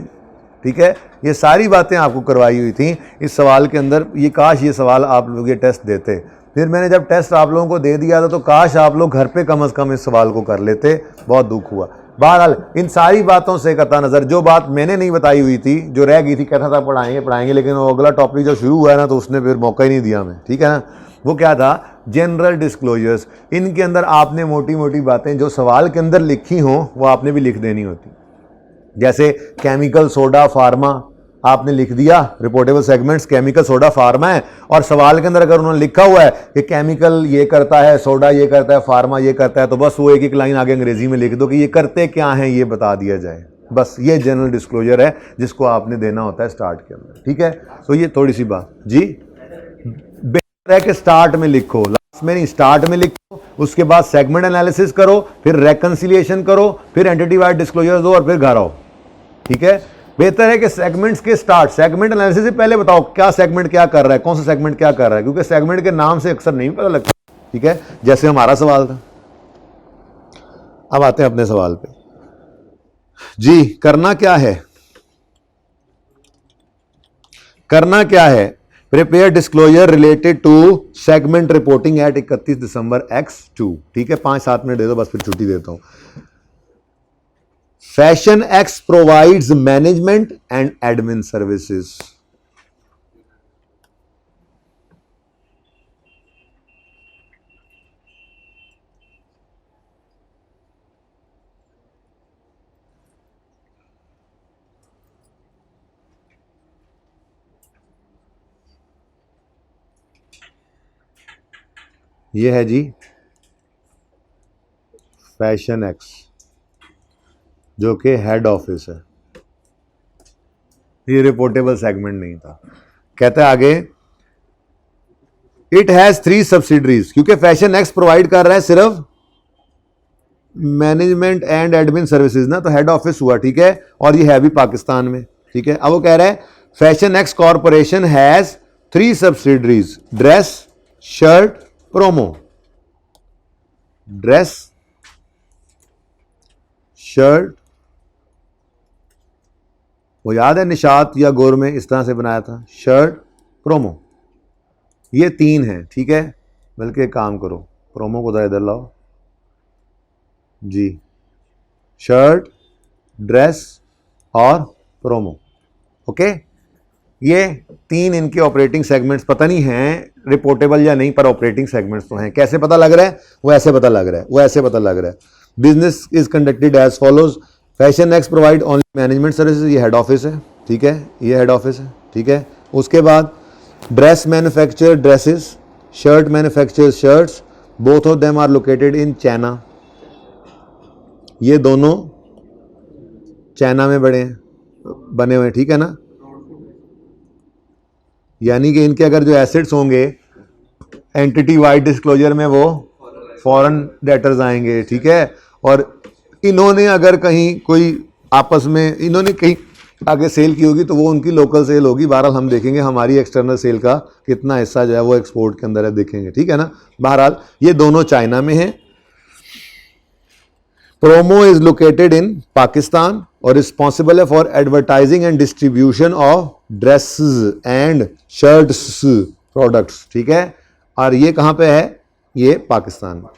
ठीक है। ये सारी बातें आपको करवाई हुई थी इस सवाल के अंदर। ये काश ये सवाल आप लोग ये टेस्ट देते फिर मैंने जब टेस्ट आप लोगों को दे दिया था तो काश आप लोग घर पे कम से कम इस सवाल को कर लेते, बहुत दुख हुआ। बहरहाल इन सारी बातों से कता नज़र जो बात मैंने नहीं बताई हुई थी, जो रह गई थी, कहता था पढ़ाएंगे, लेकिन वो अगला टॉपिक जब शुरू हुआ है ना तो उसने फिर मौका ही नहीं दिया हमें, ठीक है ना। वो क्या था, जनरल डिस्क्लोजर्स। इनके अंदर आपने मोटी मोटी बातें जो सवाल के अंदर लिखी हों वो आपने भी लिख देनी होती। जैसे केमिकल, सोडा, फार्मा आपने लिख दिया, reportable segments chemical, soda, pharma है, और सवाल के अंदर अगर उन्होंने लिखा हुआ है कि केमिकल ये करता है, सोडा ये करता है, फार्मा ये करता है, तो बस वो एक एक लाइन आगे अंग्रेजी में लिख दो कि ये करते क्या हैं ये बता दिया जाए। बस ये जनरल डिस्क्लोजर है जिसको आपने देना होता है स्टार्ट के अंदर, ठीक है। तो ये थोड़ी सी बात जी, बेहतर है कि स्टार्ट में लिखो, लास्ट में नहीं, स्टार्ट में लिखो, उसके बाद सेगमेंट एनालिसिस करो, फिर रेकंसिलिएशन करो, फिर एंटिटी वाइड डिस्क्लोजर दो और फिर घर आओ, ठीक है। बेहतर है कि सेगमेंट्स के स्टार्ट, सेगमेंट एनालिसिस से पहले बताओ क्या सेगमेंट क्या कर रहा है, कौन सा सेगमेंट क्या कर रहा है, क्योंकि सेगमेंट के नाम से अक्सर नहीं पता लगता, ठीक है। जैसे हमारा सवाल था। अब आते हैं अपने सवाल पे जी। करना क्या है, करना क्या है, prepare disclosure related to segment reporting at 31 December X2, ठीक है। 5-7 मिनट दे दो बस, फिर छुट्टी देता हूं। Fashion X provides management and admin services. ये है जी फैशन एक्स, जो कि हेड ऑफिस है। ये रिपोर्टेबल सेगमेंट नहीं था। कहता है आगे, इट हैज 3 सब्सिडरीज, क्योंकि फैशन एक्स प्रोवाइड कर रहा है सिर्फ मैनेजमेंट एंड एडमिन सर्विसेज ना, तो हेड ऑफिस हुआ, ठीक है, और ये है भी पाकिस्तान में, ठीक है। अब वो कह रहा है fashion x corporation has 3 subsidiaries, dress, shirt, promo. Dress, shirt, वो याद है निशात या गोर में इस तरह से बनाया था, शर्ट, प्रोमो, ये 3 हैं, ठीक है। बल्कि एक काम करो, प्रोमो को इधर लाओ जी, शर्ट, ड्रेस और प्रोमो, ओके। ये 3 इनके ऑपरेटिंग सेगमेंट्स, पता नहीं हैं रिपोर्टेबल या नहीं, पर ऑपरेटिंग सेगमेंट्स तो हैं। कैसे पता लग रहा है, वो ऐसे पता लग रहा है, वो ऐसे पता लग रहा है। Business is conducted as follows, fashion X provide only management services, ये हेड ऑफिस है, ठीक है, ये हेड ऑफिस है, ठीक है। उसके बाद dress manufacture dresses, shirt manufacture shirts, both of them are located in China, ये दोनों चाइना में बने हुए, ठीक है ना। यानी कि इनके अगर जो एसेट्स होंगे एंटिटी वाइड डिस्क्लोजर में वो फॉरेन डेटर्स आएंगे, ठीक है। और इन्होंने अगर कहीं कोई आपस में इन्होंने कहीं आगे सेल की होगी तो वो उनकी लोकल सेल होगी। बहरहाल हम देखेंगे हमारी एक्सटर्नल सेल का कितना हिस्सा जो है वो एक्सपोर्ट के अंदर है, देखेंगे, ठीक है ना। बहरहाल ये दोनों चाइना में हैं। Promo is located in Pakistan और रिस्पॉन्सिबल है for advertising and distribution of dresses and shirts products, ठीक है। और ये कहाँ पे है, ये पाकिस्तान में।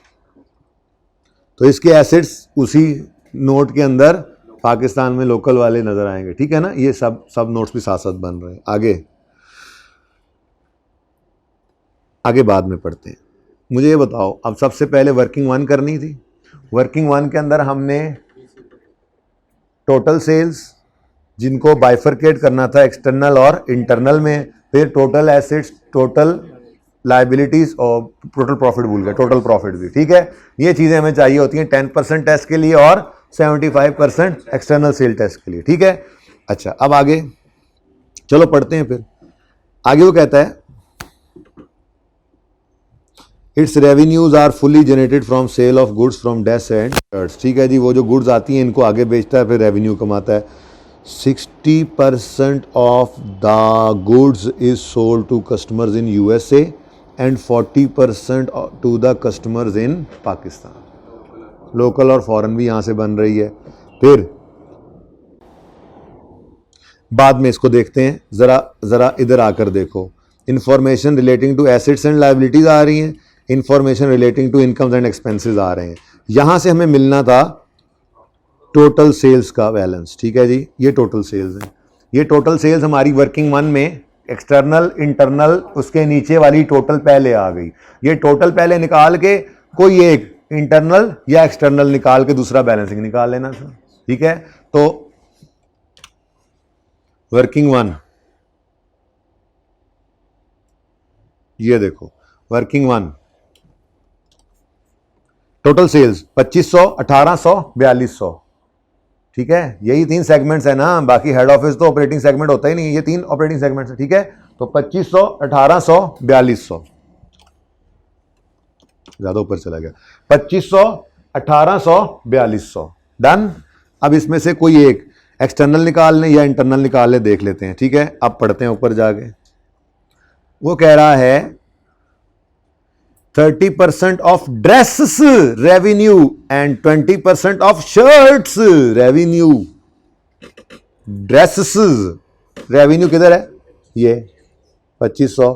तो इसके एसेट्स उसी नोट के अंदर पाकिस्तान में लोकल वाले नजर आएंगे, ठीक है ना। ये सब नोट्स भी साथ साथ बन रहे हैं। आगे बाद में पढ़ते हैं। मुझे ये बताओ, अब सबसे पहले वर्किंग 1 करनी थी। वर्किंग 1 के अंदर हमने टोटल सेल्स, जिनको बाइफरकेट करना था एक्सटर्नल और इंटरनल में, फिर टोटल एसेट्स, टोटल लाइबिलिटीज और टोटल प्रॉफिट भूल गए, टोटल प्रॉफिट भी, ठीक है। ये चीज़ें हमें चाहिए होती हैं 10% टेस्ट के लिए और 75% एक्सटर्नल सेल टेस्ट के लिए, ठीक है। अच्छा, अब आगे चलो पढ़ते हैं। फिर आगे वो कहता है its revenues are fully generated from sale of goods from dress and shirts, ठीक है जी। वो जो गुड्स आती हैं इनको आगे बेचता है, फिर रेवेन्यू कमाता है। 60% of the goods is sold to customers in USA and 40% to the customers in Pakistan. Local और फॉरेन भी यहाँ से बन रही है। फिर बाद में इसको देखते हैं, ज़रा इधर आकर देखो। Information relating to assets and liabilities आ रही हैं, information relating to incomes and expenses आ रहे हैं। यहां से हमें मिलना था टोटल सेल्स का बैलेंस। ठीक है जी, ये टोटल सेल्स है। ये टोटल सेल्स हमारी वर्किंग वन में एक्सटर्नल इंटरनल उसके नीचे वाली टोटल पहले आ गई। ये टोटल पहले निकाल के कोई एक इंटरनल या एक्सटर्नल निकाल के दूसरा बैलेंसिंग निकाल लेना था। ठीक है, तो वर्किंग वन, ये देखो वर्किंग वन टोटल सेल्स 2500, 1800, 4200। ठीक है, यही 3 सेगमेंट्स है ना, बाकी हेड ऑफिस तो ऑपरेटिंग सेगमेंट होता ही नहीं, ये 3 ऑपरेटिंग सेगमेंट्स है। ठीक है, तो 2500, 1800, 4200, ज्यादा ऊपर चला गया, 2500, 1800, 4200 डन। अब इसमें से कोई एक एक्सटर्नल निकाल लें या इंटरनल निकाल लें, देख लेते हैं। ठीक है, अब पढ़ते हैं ऊपर जाके। वो कह रहा है 30% of dresses revenue and 20% of shirts revenue. Dresses revenue किधर है, ये 2500,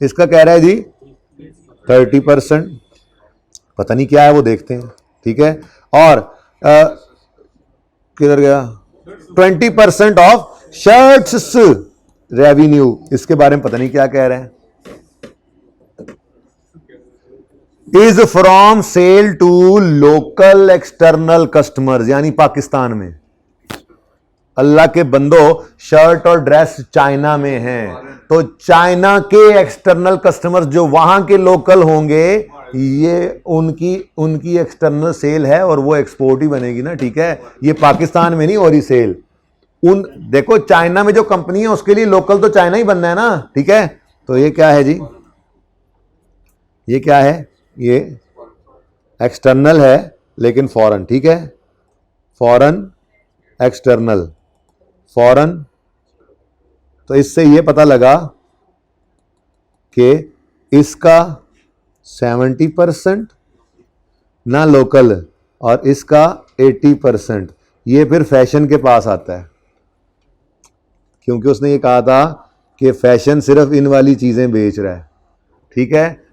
इसका कह रहा है जी 30%, पता नहीं क्या है वो देखते हैं। ठीक है, और किधर गया, 20% ऑफ शर्ट्स रेवेन्यू, इसके बारे में पता नहीं क्या कह रहे हैं। Is from sale to local external customers, यानी पाकिस्तान में। अल्लाह के बंदो, शर्ट और ड्रेस चाइना में हैं, तो चाइना के एक्सटर्नल कस्टमर्स जो वहां के लोकल होंगे, ये उनकी एक्सटर्नल सेल है और वो एक्सपोर्ट ही बनेगी ना। ठीक है, ये पाकिस्तान में नहीं हो रही सेल। देखो चाइना में जो कंपनी है उसके लिए लोकल तो चाइना ही बनना है ना। ठीक है, तो ये क्या है जी, ये क्या है, ये एक्सटर्नल है लेकिन फॉरेन। ठीक है, फॉरेन एक्सटर्नल, फॉरेन। तो इससे ये पता लगा कि इसका 70% ना लोकल और इसका 80%। ये फिर फैशन के पास आता है, क्योंकि उसने ये कहा था कि फैशन सिर्फ इन वाली चीजें बेच रहा है। ठीक है,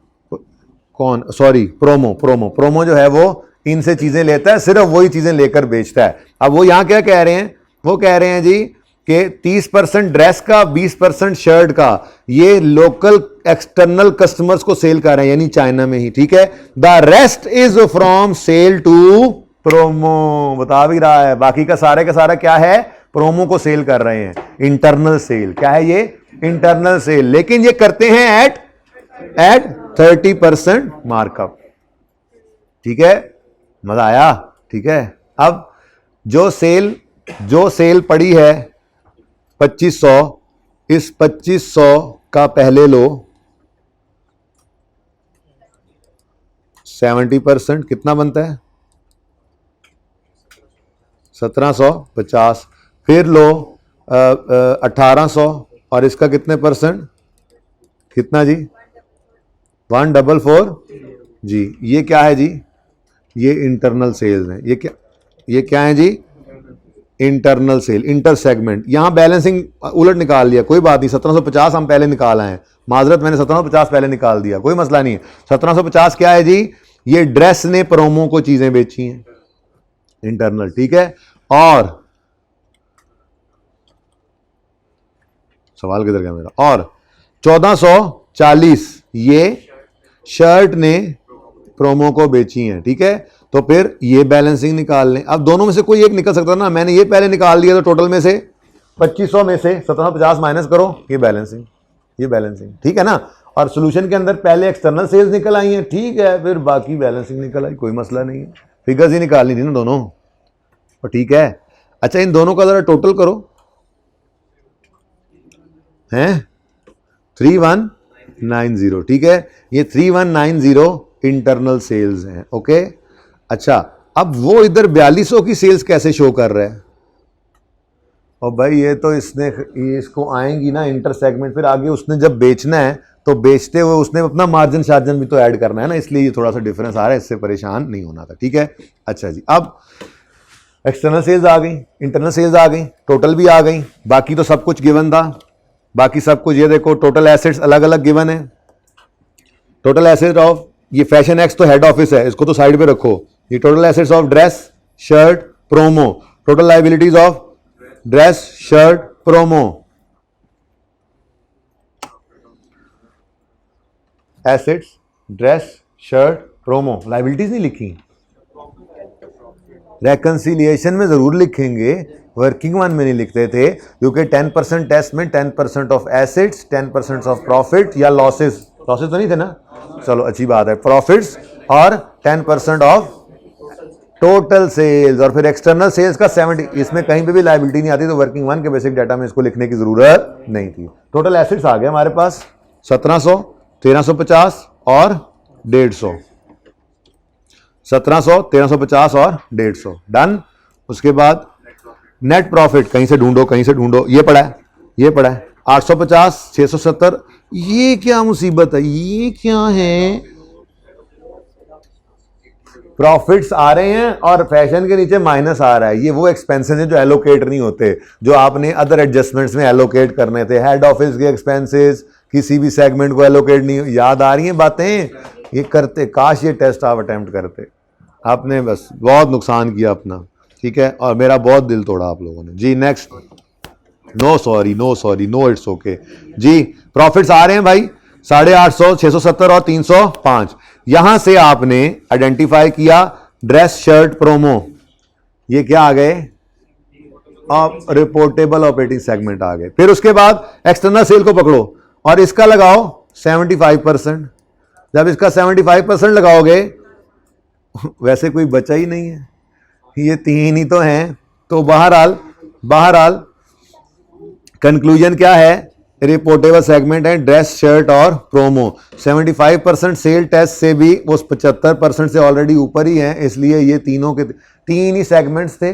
कौन, सॉरी, प्रोमो जो है वो इनसे चीजें लेता है, सिर्फ वही चीजें लेकर बेचता है। अब वो यहां क्या कह रहे हैं, वो कह रहे हैं जी कि 30% ड्रेस का, 20% शर्ट का, ये लोकल एक्सटर्नल कस्टमर्स को सेल कर रहे हैं, यानी चाइना में ही। ठीक है, the rest is from sale to promo, बता भी रहा है, बाकी का सारा क्या है, प्रोमो को सेल कर रहे हैं। इंटरनल सेल क्या है, ये इंटरनल सेल, लेकिन ये करते हैं एट 30% मार्कअप। ठीक है, मजा आया। ठीक है, अब जो सेल पड़ी है 2500, इस 2500 का पहले लो 70%, कितना बनता है 1750, फिर लो 1800 और इसका कितने परसेंट, कितना जी 144 जी। ये क्या है जी, ये इंटरनल सेल्स है। ये क्या है जी, इंटरनल सेल, इंटर सेगमेंट। यहां बैलेंसिंग उलट निकाल लिया, कोई बात नहीं, 1750 हम पहले निकाल आए हैं, माजरत मैंने 1750 पहले निकाल दिया, कोई मसला नहीं है। 1750 क्या है जी, ये ड्रेस ने प्रोमो को चीजें बेची हैं, इंटरनल। ठीक है, और सवाल किधर गया मेरा, और 1440 ये शर्ट ने प्रोमो को बेची हैं। ठीक है, तो फिर ये बैलेंसिंग निकाल लें। अब दोनों में से कोई एक निकल सकता ना, मैंने ये पहले निकाल दिया, तो टोटल में से 2500 में से 1750 माइनस करो, ये बैलेंसिंग। ठीक है ना, और सोल्यूशन के अंदर पहले एक्सटर्नल सेल्स निकल आई हैं। ठीक है, फिर बाकी बैलेंसिंग निकल आई, कोई मसला नहीं है, फिगर्स ही निकालनी थी ना दोनों, और ठीक है। अच्छा, इन दोनों का जरा टोटल करो, हैं 3190। ठीक है, ये 3190 इंटरनल सेल्स हैं। ओके, अच्छा, अब वो इधर 4200 की सेल्स कैसे शो कर रहा है, और भाई ये तो इसको आएंगी ना इंटर सेगमेंट, फिर आगे उसने जब बेचना है तो बेचते हुए उसने अपना मार्जिन शार्जन भी तो ऐड करना है ना, इसलिए ये थोड़ा सा डिफरेंस आ रहा है, इससे परेशान नहीं होना था। ठीक है, अच्छा जी, अब एक्सटर्नल सेल्स आ गई, इंटरनल सेल्स आ गई, टोटल भी आ गई, बाकी तो सब कुछ गिवन था। बाकी सब कुछ ये देखो, टोटल एसेट्स अलग अलग गिवन है। टोटल एसेट ऑफ, ये फैशन एक्स तो हेड ऑफिस है, इसको तो साइड पे रखो। ये total assets of dress, shirt, promo. Total liabilities of dress, shirt, promo. Assets, dress, shirt, promo. Liabilities नहीं लिखी, रेकंसिलिएशन में जरूर लिखेंगे, वर्किंग वन में नहीं लिखते थे, क्योंकि 10% टेस्ट में 10% ऑफ एसेट्स, 10% ऑफ प्रॉफिट या लॉसेस, लॉसेस तो नहीं थे ना, चलो अच्छी बात है, प्रॉफिट्स और 10% ऑफ टोटल सेल्स, और फिर एक्सटर्नल सेल्स का 70। इसमें कहीं पे भी लायबिलिटी नहीं आती, तो वर्किंग वन के बेसिक डाटा में इसको लिखने की जरूरत नहीं थी। टोटल एसेट्स आ गए हमारे पास 1700, 1350 और 150। 1700, 1350 और 150 डन। उसके बाद नेट प्रॉफिट कहीं से ढूंढो, कहीं से ढूंढो, ये पड़ा है, ये पड़ा है 850, 670। ये क्या मुसीबत है, ये क्या है, प्रॉफिट्स आ रहे हैं और फैशन के नीचे माइनस आ रहा है। ये वो एक्सपेंसेस हैं जो एलोकेट नहीं होते, जो आपने अदर एडजस्टमेंट्स में एलोकेट करने थे। हेड ऑफिस के एक्सपेंसेस किसी भी सेगमेंट को एलोकेट नहीं, याद आ रही हैं बातें, ये करते, काश ये टेस्ट आप अटेम्प्ट करते। आपने बस बहुत नुकसान किया अपना, ठीक है, और मेरा बहुत दिल तोड़ा आप लोगों ने जी। Next, no sorry, no sorry, no it's okay जी। प्रॉफिट्स आ रहे हैं भाई 850, 670 और 305। यहां से आपने आइडेंटिफाई किया ड्रेस, शर्ट, प्रोमो, ये क्या आ गए, अब रिपोर्टेबल ऑपरेटिंग सेगमेंट आ गए। फिर उसके बाद एक्सटर्नल सेल को पकड़ो और इसका लगाओ 75%। जब इसका 75% लगाओगे, वैसे कोई बचा ही नहीं है, ये तीन ही तो हैं। तो बहरहाल कंक्लूजन क्या है, रिपोर्टेबल सेगमेंट है ड्रेस, शर्ट और प्रोमो। 75% सेल टेस्ट से भी वो 75% से ऑलरेडी ऊपर ही है, इसलिए ये तीनों के तीन ही सेगमेंट्स थे,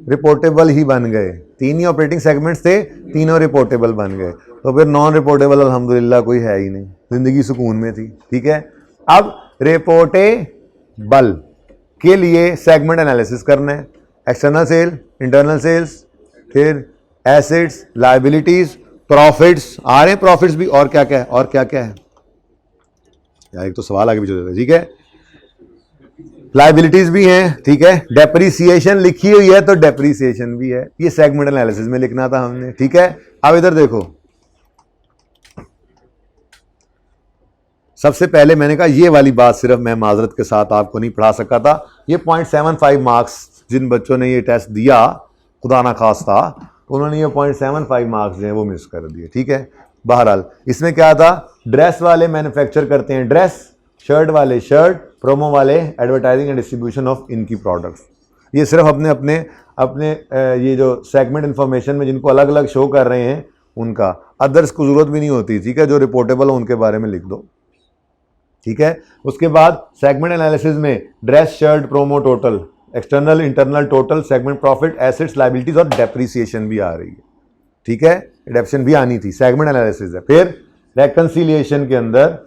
रिपोर्टेबल ही बन गए। तीन ही ऑपरेटिंग सेगमेंट्स थे, तीनों रिपोर्टेबल बन गए। तो फिर नॉन रिपोर्टेबल अल्हम्दुलिल्लाह कोई है ही नहीं, जिंदगी सुकून में थी, ठीक है। अब रिपोर्टेबल के लिए सेगमेंट एनालिसिस करना है, एक्सटर्नल सेल, इंटरनल सेल्स, फिर एसेट्स, लायबिलिटीज, प्रॉफिट्स आ रहे हैं, प्रॉफिट्स भी, और क्या क्या है, और क्या क्या है यार, एक तो सवाल आगे पीछे होता है, ठीक है। लायबिलिटीज भी हैं, ठीक है, डेप्रीसिएशन लिखी हुई है तो डेप्रीसिएशन भी है, ये सेगमेंट एनालिसिस में लिखना था हमने, ठीक है। अब इधर देखो, सबसे पहले मैंने कहा ये वाली बात सिर्फ मैं माजरत के साथ आपको नहीं पढ़ा सका था। ये 0.75 मार्क्स जिन बच्चों ने ये टेस्ट दिया, खुदा ना खास्ता, उन्होंने ये 0.75 मार्क्स जो हैं वो मिस कर दिए, ठीक है। बहरहाल इसमें क्या था, ड्रेस वाले मैन्युफैक्चर करते हैं ड्रेस, शर्ट वाले शर्ट, प्रोमो वाले एडवर्टाइजिंग एंड डिस्ट्रीब्यूशन ऑफ इनकी प्रोडक्ट्स। ये सिर्फ अपने अपने अपने ये जो सेगमेंट इंफॉर्मेशन में जिनको अलग अलग शो कर रहे हैं उनका, अदर्स को जरूरत भी नहीं होती, ठीक है। जो रिपोर्टेबल हो उनके बारे में लिख दो, ठीक है। उसके बाद सेगमेंट एनालिसिस में dress, shirt, promo, total, external, internal, total, segment profit, assets, liabilities और डेप्रीसिएशन भी आ रही है, ठीक है। डिडक्शन भी आनी थी, सेगमेंट एनालिसिस है। फिर रेकंसिलिएशन के अंदर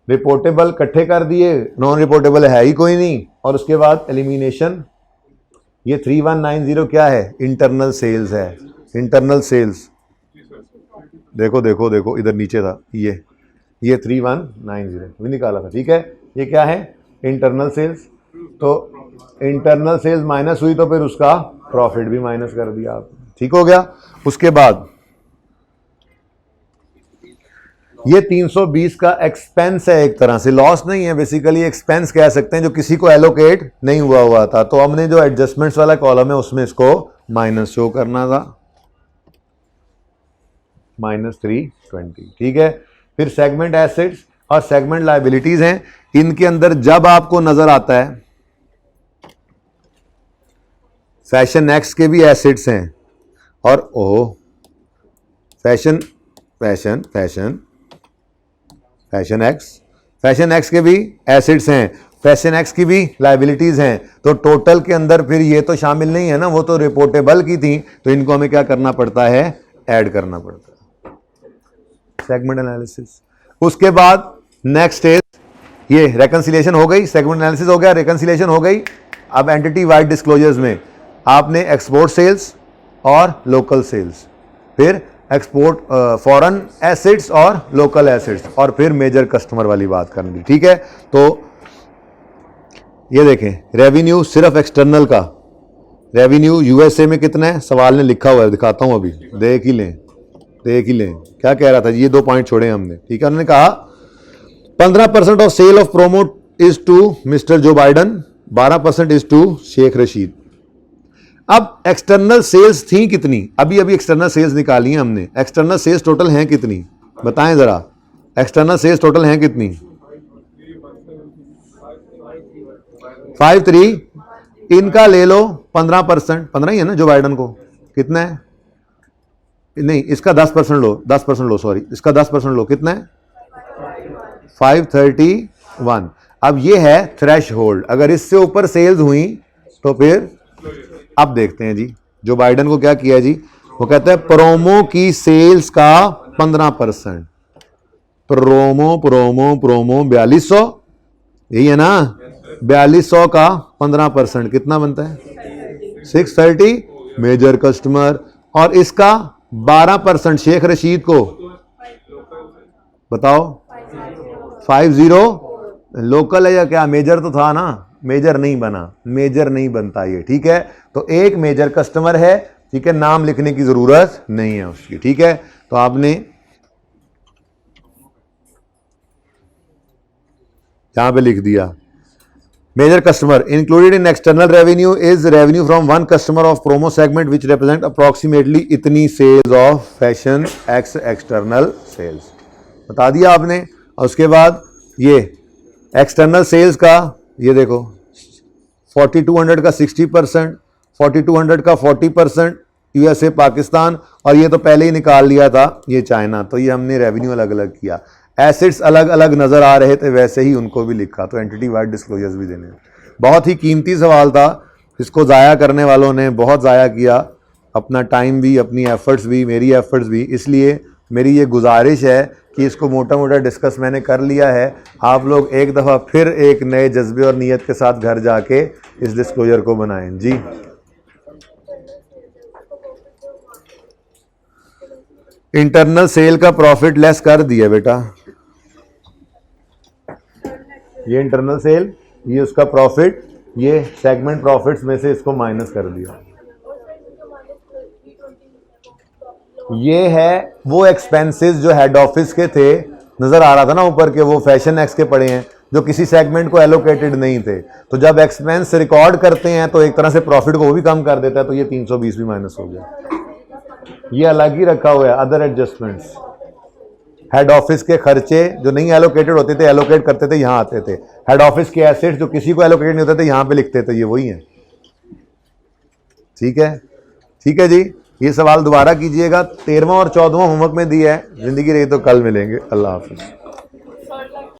रिपोर्टेबल इकट्ठे कर दिए, नॉन रिपोर्टेबल है ही कोई नहीं, और उसके बाद एलिमिनेशन। ये 3190 क्या है, इंटरनल सेल्स है, इंटरनल सेल्स, देखो देखो देखो इधर नीचे था, ये 3190 भी निकाला था, ठीक है। ये क्या है, इंटरनल सेल्स। तो इंटरनल सेल्स माइनस हुई तो फिर उसका प्रॉफिट भी माइनस कर दिया आपने, ठीक हो गया। उसके बाद ये 320 का एक्सपेंस है, एक तरह से लॉस नहीं है, बेसिकली एक्सपेंस कह सकते हैं, जो किसी को एलोकेट नहीं हुआ था। तो हमने जो एडजस्टमेंट्स वाला कॉलम है उसमें इसको माइनस शो करना था, -320, ठीक है। फिर सेगमेंट एसेट्स और सेगमेंट लायबिलिटीज हैं, इनके अंदर जब आपको नजर आता है फैशन एक्स के भी एसेट्स हैं, और ओह फैशन एक्स के भी एसेट्स हैं, फैशन एक्स की भी लायबिलिटीज हैं। तो टोटल के अंदर फिर ये तो शामिल नहीं है ना, वो तो रिपोर्टेबल की थी, तो इनको हमें क्या करना पड़ता है, ऐड करना पड़ता है, सेगमेंट एनालिसिस। उसके बाद नेक्स्ट इज ये रेकंसिलिएशन हो गई, सेगमेंट एनालिसिस हो गया, रेकंसिलिएशन हो गई। अब एंटिटी वाइड डिस्क्लोजर्स में आपने एक्सपोर्ट सेल्स और लोकल सेल्स, फिर एक्सपोर्ट फॉरेन एसेट्स और लोकल एसेट्स, और फिर मेजर कस्टमर वाली बात करनी, ठीक है। तो ये देखें रेवेन्यू सिर्फ एक्सटर्नल का, रेवेन्यू यूएसए में कितना है, सवाल ने लिखा हुआ है, दिखाता हूं अभी, देख ही लें क्या कह रहा था, ये 2 पॉइंट छोड़े हमने, ठीक है। उन्होंने कहा 15% of sale of promo is to mister Joe Biden, 12% is to Sheikh Rashid. अब एक्सटर्नल सेल्स थी कितनी, अभी एक्सटर्नल सेल्स निकाली हैं हमने, एक्सटर्नल सेल्स टोटल हैं कितनी बताएं जरा, एक्सटर्नल सेल्स टोटल हैं कितनी, 53, इनका ले लो 15%, 15 ही है ना जो बाइडन को, कितना है, नहीं इसका 10% लो, 10% लो, सॉरी इसका 10% लो, कितना है 531। अब ये है थ्रेश होल्ड, अगर इससे ऊपर सेल्स हुई तो फिर अब देखते हैं जी जो बाइडन को क्या किया जी, वो कहता है प्रोमो की सेल्स का 15%, प्रोमो 4200, यही है ना, 4200 का 15% कितना बनता है 630 मेजर कस्टमर, और इसका 12% शेख रशीद को बताओ 50 लोकल है या क्या, मेजर तो था ना, मेजर नहीं बना, मेजर नहीं बनता ये, ठीक है। तो एक मेजर कस्टमर है, ठीक है, नाम लिखने की जरूरत नहीं है उसकी, ठीक है। तो आपने यहां पे लिख दिया major customer included in external revenue is revenue from one customer of promo segment which represent approximately इतनी sales of fashion ex external sales, बता दिया आपने। और उसके बाद ये एक्सटर्नल सेल्स का, ये देखो 4200 का 60%, 4200 का 40% यूएसए पाकिस्तान, और ये तो पहले ही निकाल लिया था ये चाइना, तो ये हमने रेवेन्यू अलग अलग किया, एसेट्स अलग अलग नज़र आ रहे थे वैसे ही उनको भी लिखा, तो एंटिटी वाइड डिस्क्लोजर्स भी देने। बहुत ही कीमती सवाल था, इसको ज़ाया करने वालों ने बहुत ज़ाया किया, अपना टाइम भी, अपनी एफर्ट्स भी, मेरी एफर्ट्स भी, इसलिए मेरी ये गुजारिश है कि इसको मोटा मोटा डिस्कस मैंने कर लिया है, आप लोग एक दफ़ा फिर एक नए जज्बे और नीयत के साथ घर जाके इस डिस्क्लोजर को बनाएं जी। इंटरनल सेल का प्रॉफिट लेस कर दिया बेटा, ये इंटरनल सेल, ये उसका प्रॉफिट, ये सेगमेंट प्रॉफिट्स में से इसको माइनस कर दिया। ये है वो एक्सपेंसेस जो हेड ऑफिस के थे, नजर आ रहा था ना ऊपर के, वो फैशन एक्स के पड़े हैं जो किसी सेगमेंट को एलोकेटेड नहीं थे, तो जब एक्सपेंस रिकॉर्ड करते हैं तो एक तरह से प्रॉफिट को वो भी कम कर देता है, तो ये 320 भी माइनस हो गया, ये अलग ही रखा हुआ है। अदर एडजस्टमेंट्स, हेड ऑफिस के खर्चे जो नहीं एलोकेटेड होते थे, एलोकेट करते थे, यहाँ आते थे, हेड ऑफिस के एसेट्स जो किसी को एलोकेटेड नहीं होते थे यहाँ पे लिखते थे, ये वही है, ठीक है, ठीक है जी। ये सवाल दोबारा कीजिएगा, 13वां और 14वां होमवर्क में दिया है, जिंदगी रही तो कल मिलेंगे, अल्लाह हाफिज।